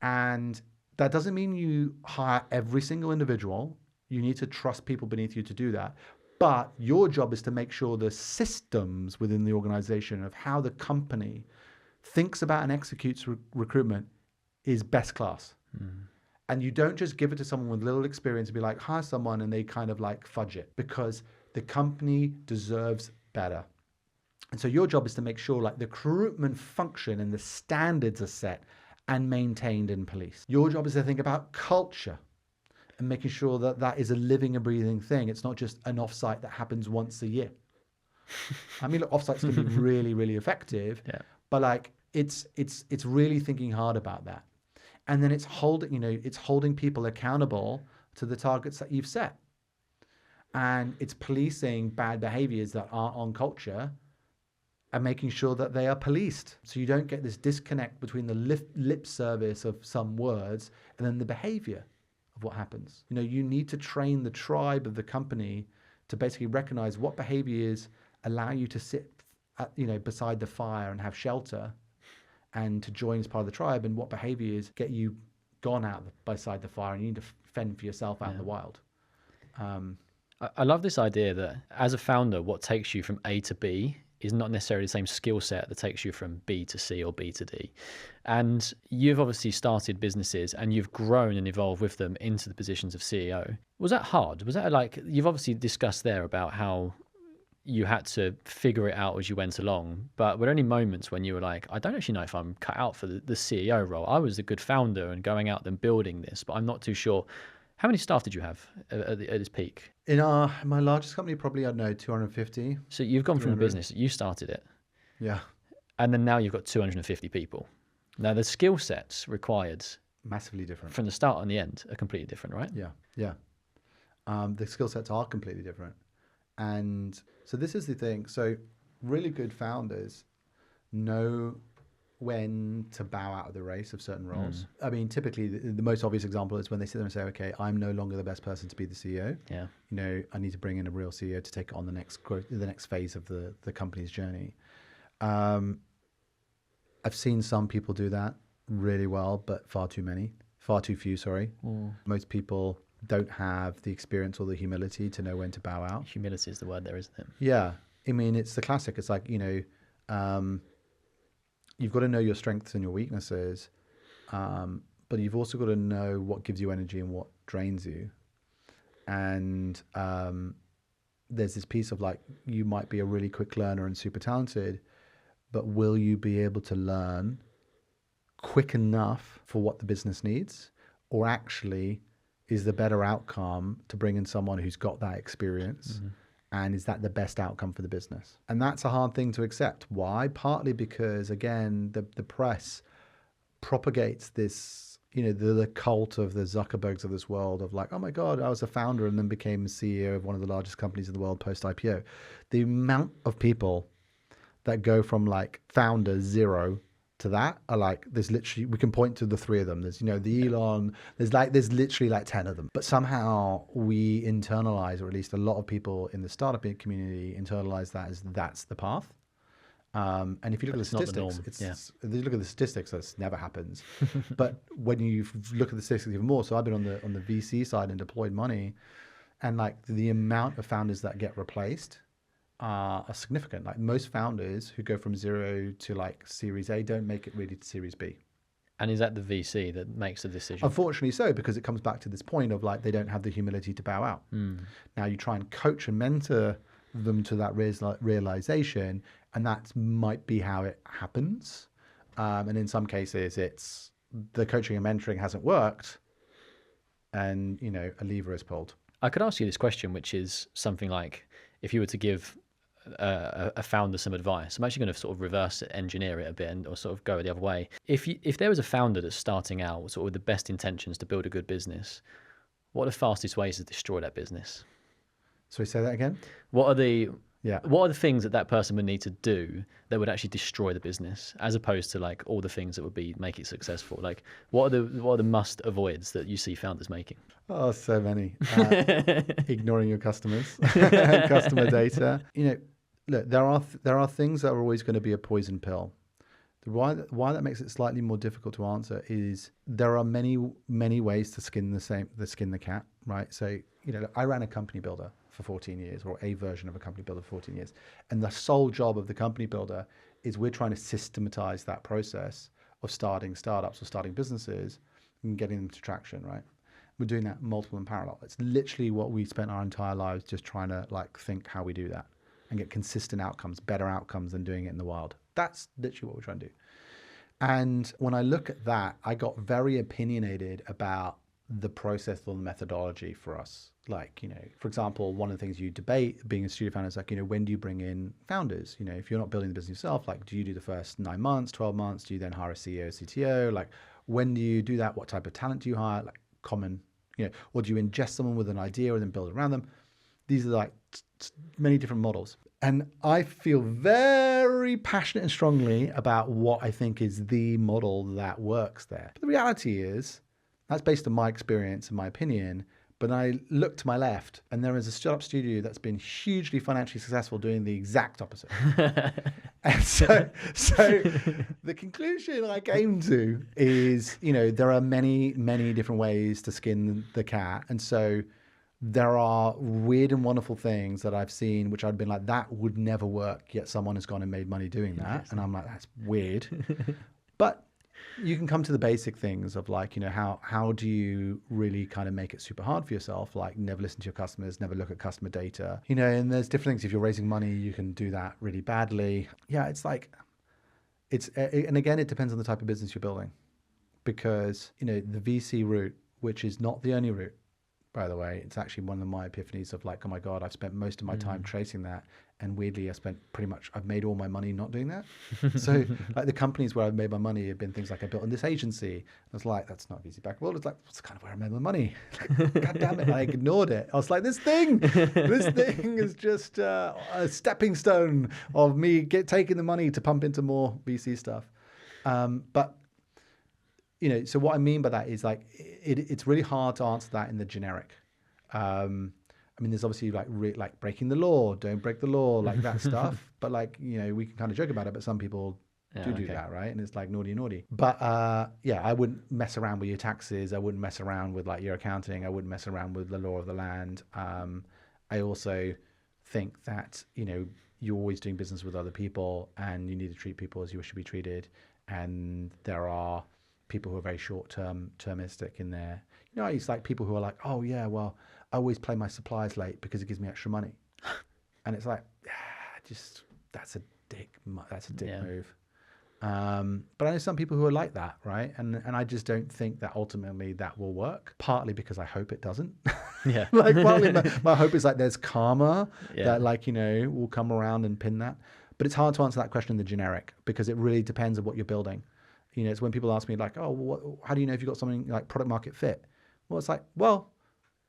And that doesn't mean you hire every single individual. You need to trust people beneath you to do that. But your job is to make sure the systems within the organization of how the company thinks about and executes recruitment is best class. And you don't just give it to someone with little experience and be like, hire someone and they kind of fudge it, because the company deserves better. And so your job is to make sure the recruitment function and the standards are set and maintained and policed. Your job is to think about culture and making sure that that is a living and breathing thing. It's not just an offsite that happens once a year. I mean, look, offsites can be really, really effective, but it's really thinking hard about that. And then it's holding people accountable to the targets that you've set. And it's policing bad behaviors that aren't on culture and making sure that they are policed. So you don't get this disconnect between the lip service of some words and then the behavior of what happens. You need to train the tribe of the company to basically recognize what behaviors allow you to sit beside the fire and have shelter, and to join as part of the tribe, and what behaviors get you gone out beside the fire and you need to fend for yourself out in the wild. I love this idea that as a founder, what takes you from A to B is not necessarily the same skill set that takes you from B to C or B to D. And you've obviously started businesses and you've grown and evolved with them into the positions of CEO. Was that hard? Was that you've obviously discussed there about how you had to figure it out as you went along, but were there any moments when you were I don't actually know if I'm cut out for the CEO role? I was a good founder and going out and building this, but I'm not too sure. How many staff did you have at this peak? In my largest company, probably, I don't know, 250. So you've gone from a business, you started it. Yeah. And then now you've got 250 people. Now the skill sets required massively different from the start and the end are completely different, right? Yeah. The skill sets are completely different. And so this is the thing. So really good founders know when to bow out of the race of certain roles. I mean, typically the most obvious example is when they sit there and say, okay, I'm no longer the best person to be the CEO. Yeah. I need to bring in a real CEO to take on the next phase of the company's journey. I've seen some people do that really well, but far too few, sorry. Most people don't have the experience or the humility to know when to bow out. Humility is the word there, isn't it? Yeah. I mean, it's the classic. It's you've got to know your strengths and your weaknesses, But you've also got to know what gives you energy and what drains you. And there's this piece of like, you might be a really quick learner and super talented, but will you be able to learn quick enough for what the business needs? Or actually, is the better outcome to bring in someone who's got that experience? And is that the best outcome for the business? And that's a hard thing to accept. Why? Partly because, again, the press propagates this, the cult of the Zuckerbergs of this world of like, oh my God, I was a founder and then became CEO of one of the largest companies in the world post IPO. The amount of people that go from like founder zero to that are like, there's literally, we can point to the three of them. There's, the Elon, there's literally like 10 of them. But somehow we internalize, or at least a lot of people in the startup community internalize that as that's the path. And if you look at the statistics, if you look at the statistics, that never happens. But when you look at the statistics even more, so I've been on the VC side and deployed money, and like the amount of founders that get replaced are significant. Like most founders who go from zero to like Series A don't make it really to Series B. And is that the VC that makes the decision? Unfortunately so, because it comes back to this point of like, they don't have the humility to bow out. Now you try and coach and mentor them to that realization, and that might be how it happens. And in some cases it's the coaching and mentoring hasn't worked, and a lever is pulled. I could ask you this question, which is something like, if you were to give a founder some advice, I'm actually going to sort of reverse engineer it a bit or sort of go the other way. If there was a founder that's starting out sort of with the best intentions to build a good business, what are the fastest ways to destroy that business? Sorry, say that again? What are the things that person would need to do that would actually destroy the business, as opposed to like all the things that would make it successful? Like what are the must avoids that you see founders making? Oh, so many. Ignoring your customers, customer data. Look, there are things that are always going to be a poison pill. Why that makes it slightly more difficult to answer is there are many ways to skin the cat, right? So I ran a company builder for 14 years, or a version of a company builder for 14 years, and the sole job of the company builder is we're trying to systematize that process of starting startups or starting businesses and getting them to traction, right? We're doing that multiple in parallel. It's literally what we spent our entire lives just trying to like think how we do that and get consistent outcomes, better outcomes than doing it in the wild. That's literally what we're trying to do. And when I look at that, I got very opinionated about the process or the methodology for us. Like, for example, one of the things you debate being a studio founder is like, when do you bring in founders? If you're not building the business yourself, like, do you do the first 9 months, 12 months? Do you then hire a CEO, CTO? Like, when do you do that? What type of talent do you hire? Like common, or do you ingest someone with an idea and then build around them? These are like many different models. And I feel very passionate and strongly about what I think is the model that works there. But the reality is, that's based on my experience and my opinion. But I look to my left and there is a startup studio that's been hugely financially successful doing the exact opposite. And so the conclusion I came to is, there are many, many different ways to skin the cat. And so there are weird and wonderful things that I've seen, which I've been like, that would never work, yet someone has gone and made money doing that. And I'm like, that's weird. But you can come to the basic things of like, how do you really kind of make it super hard for yourself? Like never listen to your customers, never look at customer data, and there's different things. If you're raising money, you can do that really badly. Yeah, it's like, and again, it depends on the type of business you're building, because, the VC route, which is not the only route, by the way, it's actually one of my epiphanies of like, oh my God, I've spent most of my time chasing that. And weirdly, I've made all my money not doing that. So like the companies where I've made my money have been things like I built in this agency. I was like, that's not VC backable. It's like, that's kind of where I made my money. Like, God damn it. I ignored it. I was like, this thing is just a stepping stone of me taking the money to pump into more VC stuff. But so what I mean by that is like, it's really hard to answer that in the generic. There's obviously like breaking the law, don't break the law, like that stuff. But like, we can kind of joke about it, but some people do that, right? And it's like naughty. But I wouldn't mess around with your taxes. I wouldn't mess around with like your accounting. I wouldn't mess around with the law of the land. I also think that, you're always doing business with other people and you need to treat people as you wish to be treated. And there are people who are very termistic in their, it's like people who are like, oh yeah, well, I always pay my suppliers late because it gives me extra money. And it's like, just, that's a dick move. But I know some people who are like that, right? And I just don't think that ultimately that will work. Partly because I hope it doesn't. Yeah. Like partly my hope is like there's karma that will come around and pin that. But it's hard to answer that question in the generic because it really depends on what you're building. It's when people ask me like, oh, how do you know if you've got something like product market fit? Well, it's like, well,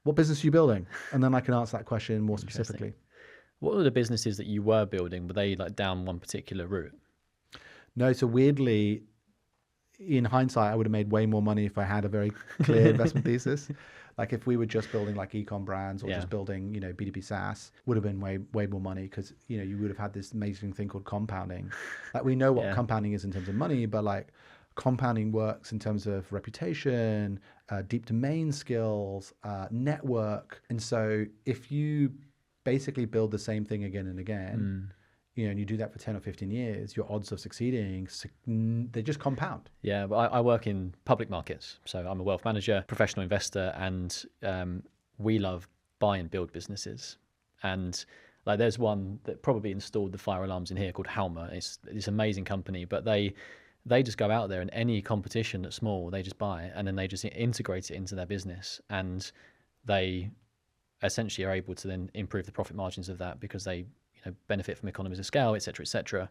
what business are you building? And then I can answer that question more specifically. What were the businesses that you were building? Were they like down one particular route? No, so weirdly, in hindsight, I would have made way more money if I had a very clear investment thesis. Like if we were just building like e-com brands or just building, B2B SaaS, would have been way more money because, you would have had this amazing thing called compounding. Like we know what compounding is in terms of money, but like compounding works in terms of reputation, deep domain skills, network. And so if you basically build the same thing again and again, and you do that for 10 or 15 years, your odds of succeeding, they just compound. Yeah, but I work in public markets. So I'm a wealth manager, professional investor, and we love buy and build businesses. And like there's one that probably installed the fire alarms in here called Halma. It's this amazing company, but they just go out there and any competition that's small, they just buy it and then they just integrate it into their business. And they essentially are able to then improve the profit margins of that because they benefit from economies of scale, et cetera, et cetera.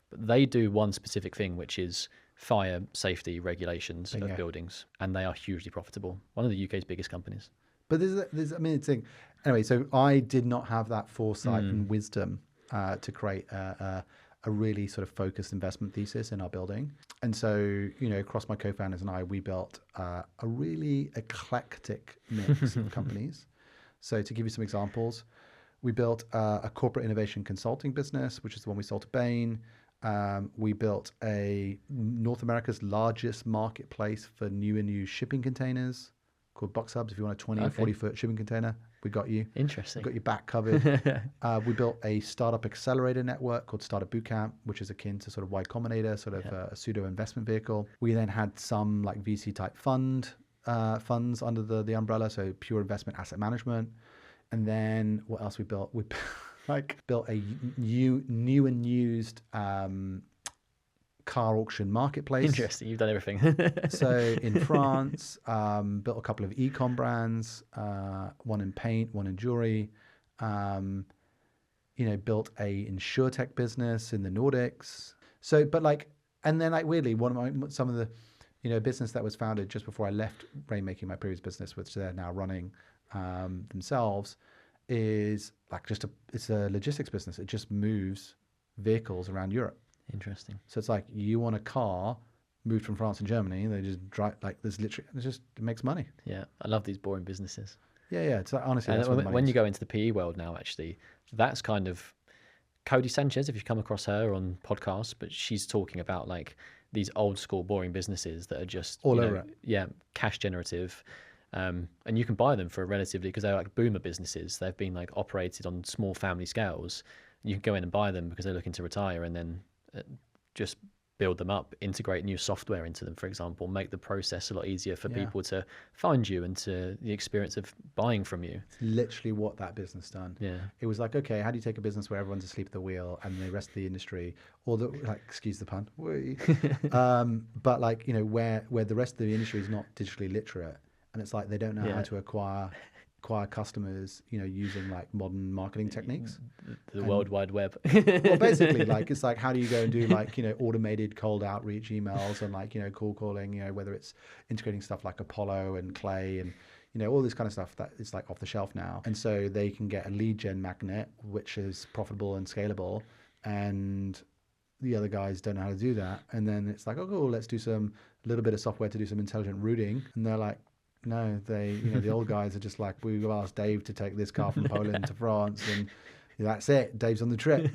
But they do one specific thing, which is fire safety regulations of buildings, and they are hugely profitable. One of the UK's biggest companies. But there's thing. Anyway, so I did not have that foresight and wisdom to create a really sort of focused investment thesis in our building. And so, across my co-founders and I, we built a really eclectic mix of companies. So to give you some examples, we built a corporate innovation consulting business, which is the one we sold to Bain. We built a North America's largest marketplace for new and used shipping containers called Box Hubs. If you want a 20 or 40-foot shipping container, we got you. Interesting. We got your back covered. We built a startup accelerator network called Startup Bootcamp, which is akin to sort of Y Combinator, sort of a pseudo investment vehicle. We then had some like VC type funds under the umbrella, so pure investment asset management. And then what else we built? We built a new and used car auction marketplace. Interesting. You've done everything. So in France, built a couple of e-com brands, one in paint, one in jewelry. Built a insurtech business in the Nordics. So, but like, and then like weirdly, some of the, business that was founded just before I left Rainmaking, my previous business, which they're now running themselves, is like it's a logistics business. It just moves vehicles around Europe. Interesting. So it's like you want a car moved from France and Germany, they just drive like there's literally it makes money. Yeah, I love these boring businesses. Yeah. It's like, honestly, that's when you go into the PE world now, actually, that's kind of Cody Sanchez. If you've come across her on podcasts, but she's talking about like these old school boring businesses that are just all over it. Yeah, cash generative. And you can buy them for relatively, because they're like boomer businesses. They've been like operated on small family scales. You can go in and buy them because they're looking to retire, and then just build them up, integrate new software into them, for example, make the process a lot easier for people to find you and to the experience of buying from you. It's literally what that business done. Yeah. It was like, okay, how do you take a business where everyone's asleep at the wheel and the rest of the industry, or excuse the pun, but like, where the rest of the industry is not digitally literate. And it's like they don't know how to acquire customers, using like modern marketing techniques. The World Wide Web. Well, basically, like it's like how do you go and do like automated cold outreach emails and like cold calling, whether it's integrating stuff like Apollo and Clay and all this kind of stuff that is like off the shelf now. And so they can get a lead gen magnet which is profitable and scalable, and the other guys don't know how to do that. And then it's like, oh cool, let's do a little bit of software to do some intelligent routing, and they're like, no, the old guys are just like, we've asked Dave to take this car from Poland to France, and that's it. Dave's on the trip.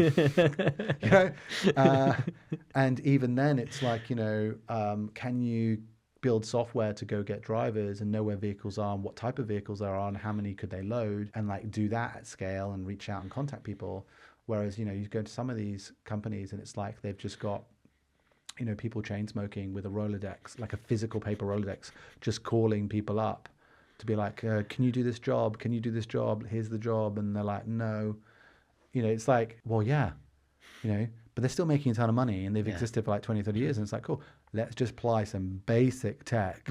And even then, it's like, can you build software to go get drivers and know where vehicles are and what type of vehicles there are and how many could they load, and like do that at scale and reach out and contact people. Whereas, you go to some of these companies and it's like they've just got people chain smoking with a Rolodex, like a physical paper Rolodex, just calling people up to be like, can you do this job? Can you do this job? Here's the job. And they're like, no. It's like, well, yeah, but they're still making a ton of money and they've existed for like 20, 30 years. And it's like, cool, let's just apply some basic tech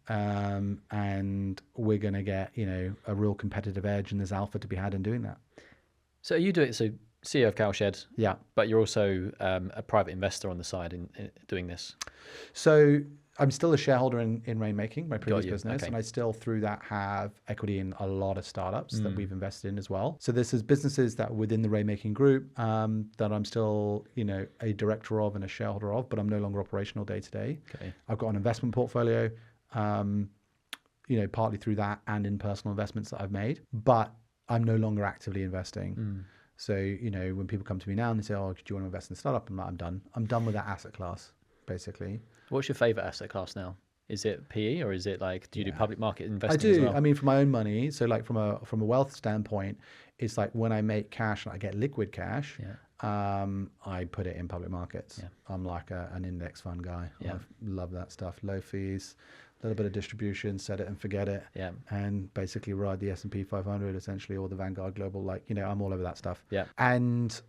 and we're going to get, a real competitive edge and there's alpha to be had in doing that. So you do it, so CEO of Cowshed, Yeah. but you're also a private investor on the side in doing this. So I'm still a shareholder in Rainmaking, my previous business, Okay. and I still through that have equity in a lot of startups that we've invested in as well. So this is businesses that are within the Rainmaking group that I'm still, a director of and a shareholder of, but I'm no longer operational day to day. Okay. I've got an investment portfolio, partly through that and in personal investments that I've made, but I'm no longer actively investing. So, when people come to me now and they say, oh, do you want to invest in a startup? I'm like, I'm done. I'm done with that asset class, basically. What's your favorite asset class now? Is it PE or is it like, do you do public market investing I do. as well? I mean, for my own money. So like from a wealth standpoint, it's like when I make cash and I get liquid cash, I put it in public markets. Yeah. I'm like an index fund guy. Yeah. I love that stuff. Low fees, a little bit of distribution, set it and forget it. Yeah. And basically ride the S&P 500 essentially, or the Vanguard Global. Like, I'm all over that stuff. Yeah. And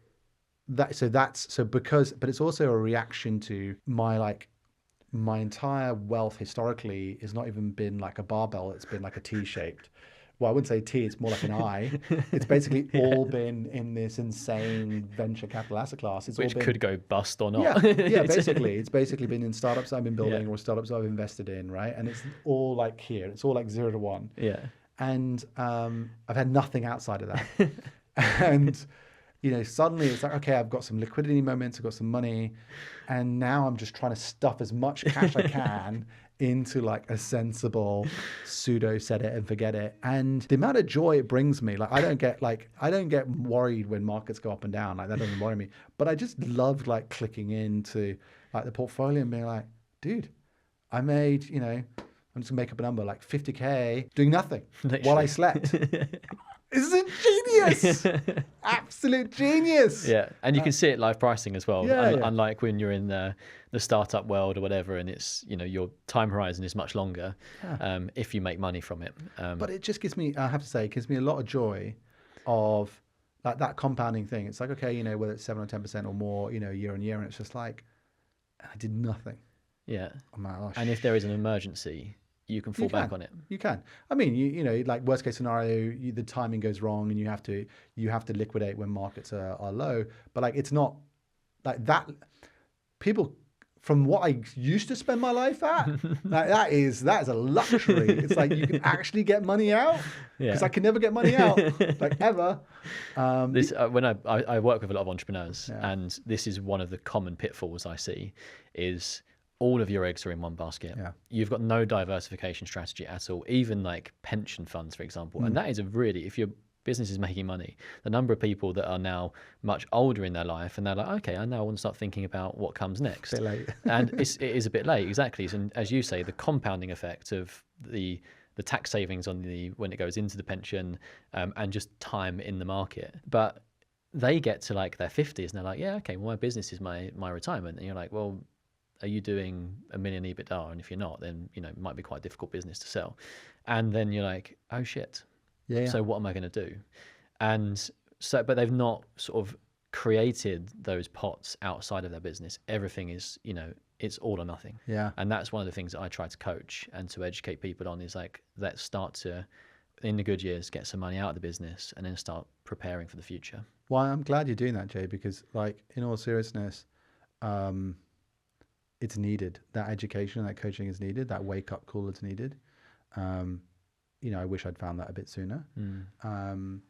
but it's also a reaction to my entire wealth historically has not even been like a barbell. It's been like a T-shaped. Well, I wouldn't say T, it's more like an I. It's basically all been in this insane venture capital asset class. Which could go bust or not. Yeah, basically. It's basically been in startups I've been building or startups I've invested in, right? And it's all like here. It's all like 0 to 1. Yeah. And I've had nothing outside of that. And suddenly it's like, okay, I've got some liquidity moments, I've got some money, and now I'm just trying to stuff as much cash I can into like a sensible pseudo set it and forget it. And the amount of joy it brings me, I don't get worried when markets go up and down. Like that doesn't worry me. But I just love like clicking into like the portfolio and being like, dude, I made, I'm just gonna make up a number, like 50K doing nothing while I slept. Isn't it genius? Absolute genius. Yeah, and you can see it live pricing as well. Yeah, Unlike when you're in the startup world or whatever, and it's your time horizon is much longer. If you make money from it. But it just gives me, I have to say, it gives me a lot of joy of like that compounding thing. It's like, okay, whether it's 7 or 10% or more, year on year, and it's just like I did nothing. Yeah. Oh my gosh. And if there is an emergency, you can fall back on it. You can. I mean, like worst case scenario, the timing goes wrong and you have to liquidate when markets are low. But like, it's not like that. People, from what I used to spend my life at, like that is a luxury. It's like you can actually get money out because I can never get money out, like ever. When I work with a lot of entrepreneurs, and this is one of the common pitfalls I see is all of your eggs are in one basket. Yeah. You've got no diversification strategy at all, even like pension funds, for example. And that is if your business is making money, the number of people that are now much older in their life and they're like, okay, I now want to start thinking about what comes next. A bit late. And it is a bit late, exactly. So, as you say, the compounding effect of the tax savings on when it goes into the pension and just time in the market. But they get to like their 50s and they're like, yeah, okay, well, my business is my retirement. And you're like, well, are you doing $1 million EBITDA? And if you're not, then it might be quite a difficult business to sell. And then you're like, oh shit. Yeah. So what am I going to do? And so, but they've not sort of created those pots outside of their business. Everything is, it's all or nothing. Yeah. And that's one of the things that I try to coach and to educate people on is like, let's start to, in the good years, get some money out of the business and then start preparing for the future. Well, I'm glad you're doing that, Jay, because like in all seriousness, it's needed. That education, that coaching is needed. That wake up call is needed. I wish I'd found that a bit sooner. And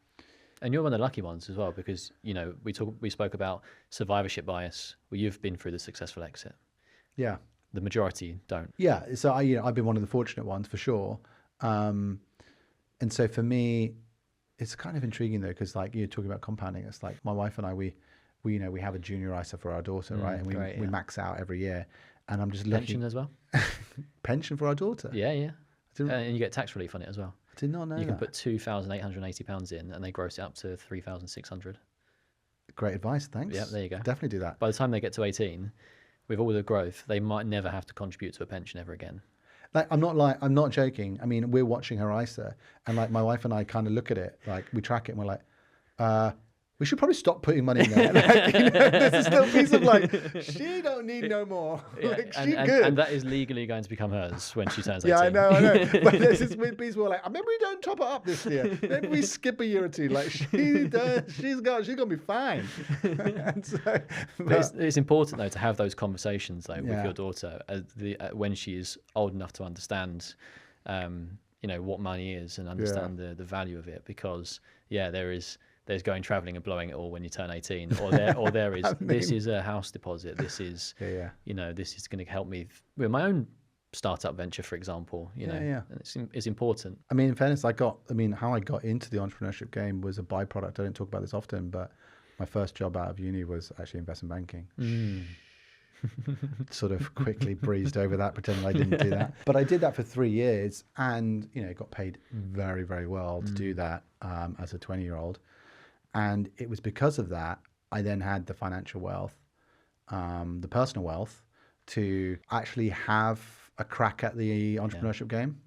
you're one of the lucky ones as well, because we spoke about survivorship bias. Well, you've been through the successful exit. Yeah. The majority don't. Yeah. So I've been one of the fortunate ones for sure. And so for me, it's kind of intriguing though, because like you're talking about compounding. It's like my wife and I, we have a junior ISA for our daughter, right? And we max out every year. And I'm just looking. Pension as well? Pension for our daughter? Yeah. And you get tax relief on it as well. I did not know You can put £2,880 in and they gross it up to $3,600. Great advice, thanks. Yeah, there you go. Definitely do that. By the time they get to 18, with all the growth, they might never have to contribute to a pension ever again. Like, I'm not joking. I mean, we're watching her ISA, and like my wife and I kind of look at it, like we track it, and we're like, we should probably stop putting money in there. Like, there's a still piece of like, she don't need no more. Yeah, Like, and, she and, good. and that is legally going to become hers when she turns 18. Yeah, I know. But there's this weird piece where like, maybe we don't top it up this year. Maybe we skip a year or two. Like she's gonna be fine. And so, But it's important though to have those conversations though with Yeah. your daughter when she is old enough to understand, what money is and understand the value of it. Because there's going traveling and blowing it all when you turn 18, or there is this is a house deposit. This is this is going to help me with my own startup venture, for example. And it's important. I mean, in fairness, how I got into the entrepreneurship game was a byproduct. I don't talk about this often, but my first job out of uni was actually investment banking. Sort of quickly breezed over that, pretending I didn't do that. But I did that for 3 years, and got paid very, very well to do that as a 20-year-old. And it was because of that I then had the financial wealth, the personal wealth, to actually have a crack at the entrepreneurship game,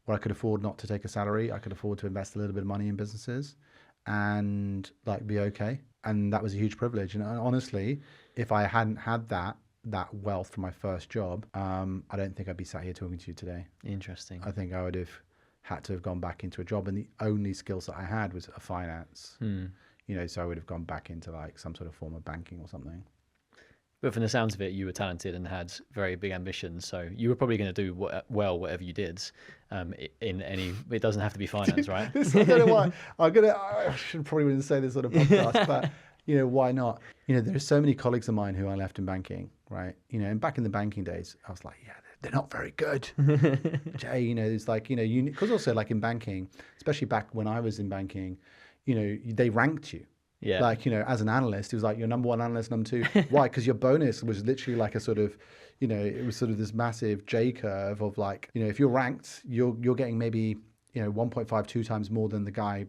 where I could afford not to take a salary. I could afford to invest a little bit of money in businesses and like be okay. And that was a huge privilege. And honestly, if I hadn't had that wealth from my first job, I don't think I'd be sat here talking to you today. Interesting. I think I would have had to have gone back into a job, and the only skills that I had was a finance. So I would have gone back into like some sort of form of banking or something. But from the sounds of it, you were talented and had very big ambitions. So you were probably going to do whatever you did. It doesn't have to be finance, right? I don't know why. I should probably wouldn't say this on a podcast, but why not? There's so many colleagues of mine who I left in banking, right? And back in the banking days, I was like, they're not very good. Jay, it's like, because also like in banking, especially back when I was in banking, they ranked you. Yeah. Like, as an analyst, it was like you're number one analyst, number two. Why? Because your bonus was literally like a sort of, it was sort of this massive J curve of like, if you're ranked, you're getting maybe, 1.5, 2 times more than the guy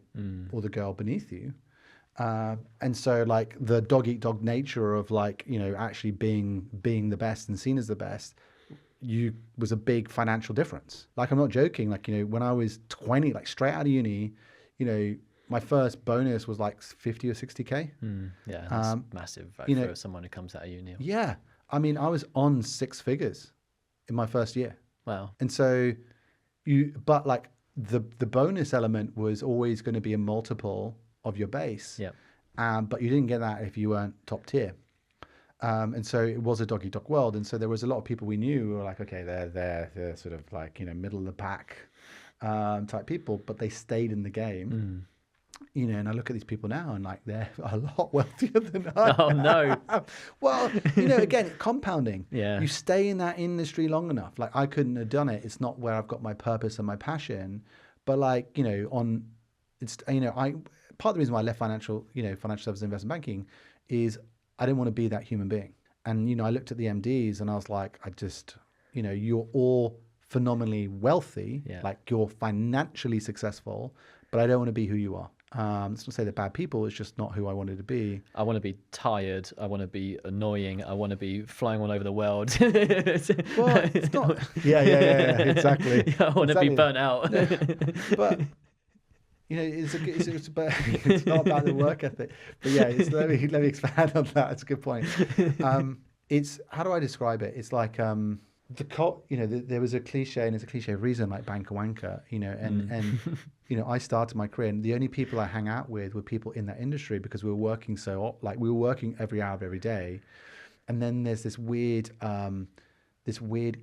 or the girl beneath you. And so like the dog eat dog nature of like, actually being the best and seen as the best, was a big financial difference. Like, I'm not joking. Like, when I was 20, like straight out of uni, my first bonus was like 50 or 60K. Yeah, that's massive for someone who comes out of uni. Yeah. I mean, I was on 6 figures in my first year. Wow. And so but like the bonus element was always going to be a multiple of your base. Yeah. But you didn't get that if you weren't top tier. And so it was a dog-eat-dog world. And so there was a lot of people we knew who were like, okay, they're sort of like, middle of the pack type people, but they stayed in the game. And I look at these people now and like, they're a lot wealthier than I am. Oh, no. Well, again, compounding. Yeah. You stay in that industry long enough. Like, I couldn't have done it. It's not where I've got my purpose and my passion. But like, part of the reason why I left financial services investment banking is I didn't want to be that human being. And, I looked at the MDs and I was like, you're all phenomenally wealthy, like you're financially successful, but I don't want to be who you are. It's not to say they're bad people. It's just not who I wanted to be. I want to be tired. I want to be annoying. I want to be flying all over the world. Well, it's not. Yeah, exactly. I want to be burnt out. But it's not about the work ethic. But yeah, let me expand on that. It's a good point. It's, how do I describe it? It's like there was a cliche, and it's a cliche reason, like banker wanker, and I started my career, and the only people I hang out with were people in that industry, because we were working we were working every hour of every day. And then there's this weird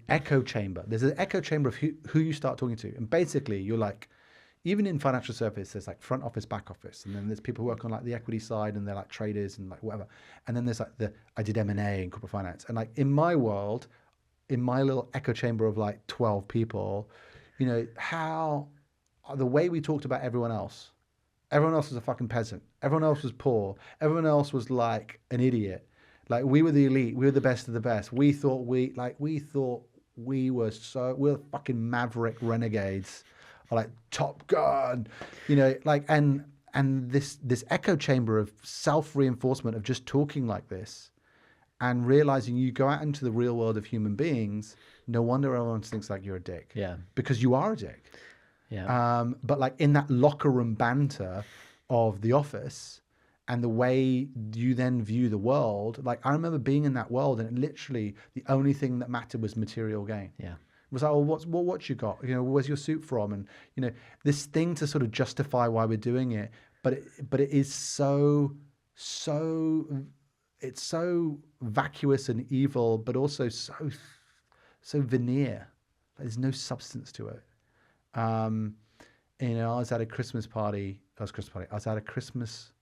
echo chamber. There's an echo chamber of who you start talking to. And basically you're like, even in financial service, there's like front office, back office. And then there's people who work on like the equity side, and they're like traders and like whatever. And then there's like I did M&A and corporate finance. And like in my world, in my little echo chamber of like 12 people, how the way we talked about everyone else was a fucking peasant. Everyone else was poor. Everyone else was like an idiot. Like, we were the elite. We were the best of the best. We thought we were fucking maverick renegades, or like Top Gun, and this echo chamber of self-reinforcement of just talking like this. and realizing you go out into the real world of human beings, no wonder everyone thinks like you're a dick. Yeah. Because you are a dick. Yeah. But like in that locker room banter of the office and the way you then view the world, like I remember being in that world and literally the only thing that mattered was material gain. Yeah. It was like, oh, what you got? You know, where's your suit from? And you know, this thing to sort of justify why we're doing it, but it is so it's so vacuous and evil, but also so veneer. There's no substance to it. You know, I was at a Christmas party. I was at a Christmas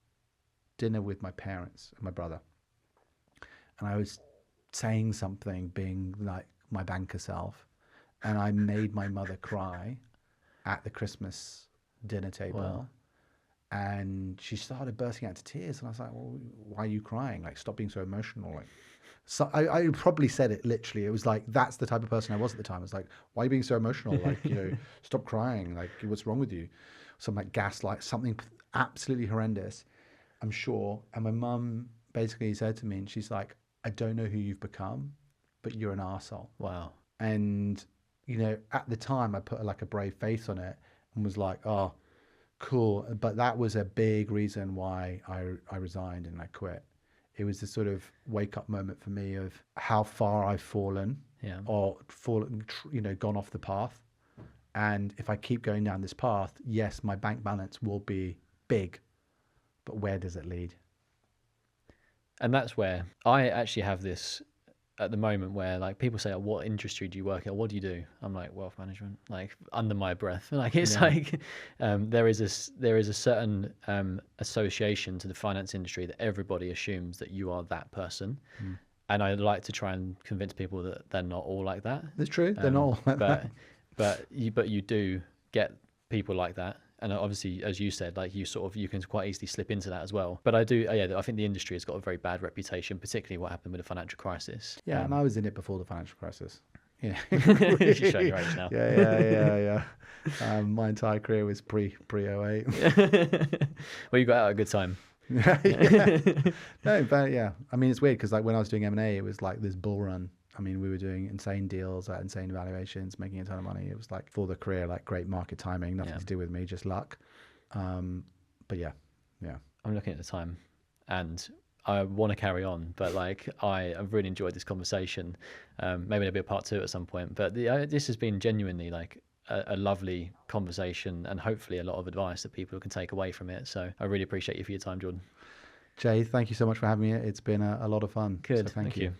dinner with my parents and my brother, and I was saying something, being like my banker self, and I made my mother cry at the Christmas dinner table. Wow. And she started bursting out into tears, and I was like, "Well, why are you crying? Like, stop being so emotional." Like, so I probably said it literally. It was like that's the type of person I was at the time. It's like, why are you being so emotional? Like, you know, stop crying. Like, what's wrong with you? Something like gaslight, something absolutely horrendous, I'm sure. And my mum basically said to me, and she's like, "I don't know who you've become, but you're an arsehole." Wow. And you know, at the time, I put like a brave face on it and was like, "Oh, cool." But that was a big reason why I resigned and I quit. It was this sort of wake up moment for me of how far I've fallen, Yeah. or fallen, you know, gone off the path. And if I keep going down this path, yes, my bank balance will be big, but where does it lead? And that's where I actually have this at the moment where like people say, oh, what industry do you work in? What do you do? I'm like, wealth management, like under my breath. Like it's like there is a certain association to the finance industry that everybody assumes that you are that person. And I like to try and convince people that they're not all like that. It's true, they're not all like that. But you do get people like that. And obviously, as you said, like you can quite easily slip into that as well. But I think the industry has got a very bad reputation, particularly what happened with the financial crisis. Yeah, and I was in it before the financial crisis. Yeah, you're showing your age now. Yeah. My entire career was pre 08. Well, you got out at a good time. Yeah. No, but yeah, I mean, it's weird because like when I was doing M&A, it was like this bull run. I mean, we were doing insane deals at insane valuations, making a ton of money. It was like for the career, like great market timing, nothing to do with me, just luck. But yeah. I'm looking at the time and I want to carry on, but like I've really enjoyed this conversation. Maybe there'll be a part 2 at some point, but this has been genuinely like a lovely conversation and hopefully a lot of advice that people can take away from it. So I really appreciate you for your time, Jordan. Jay, thank you so much for having me. It's been a lot of fun. Good. So thank you.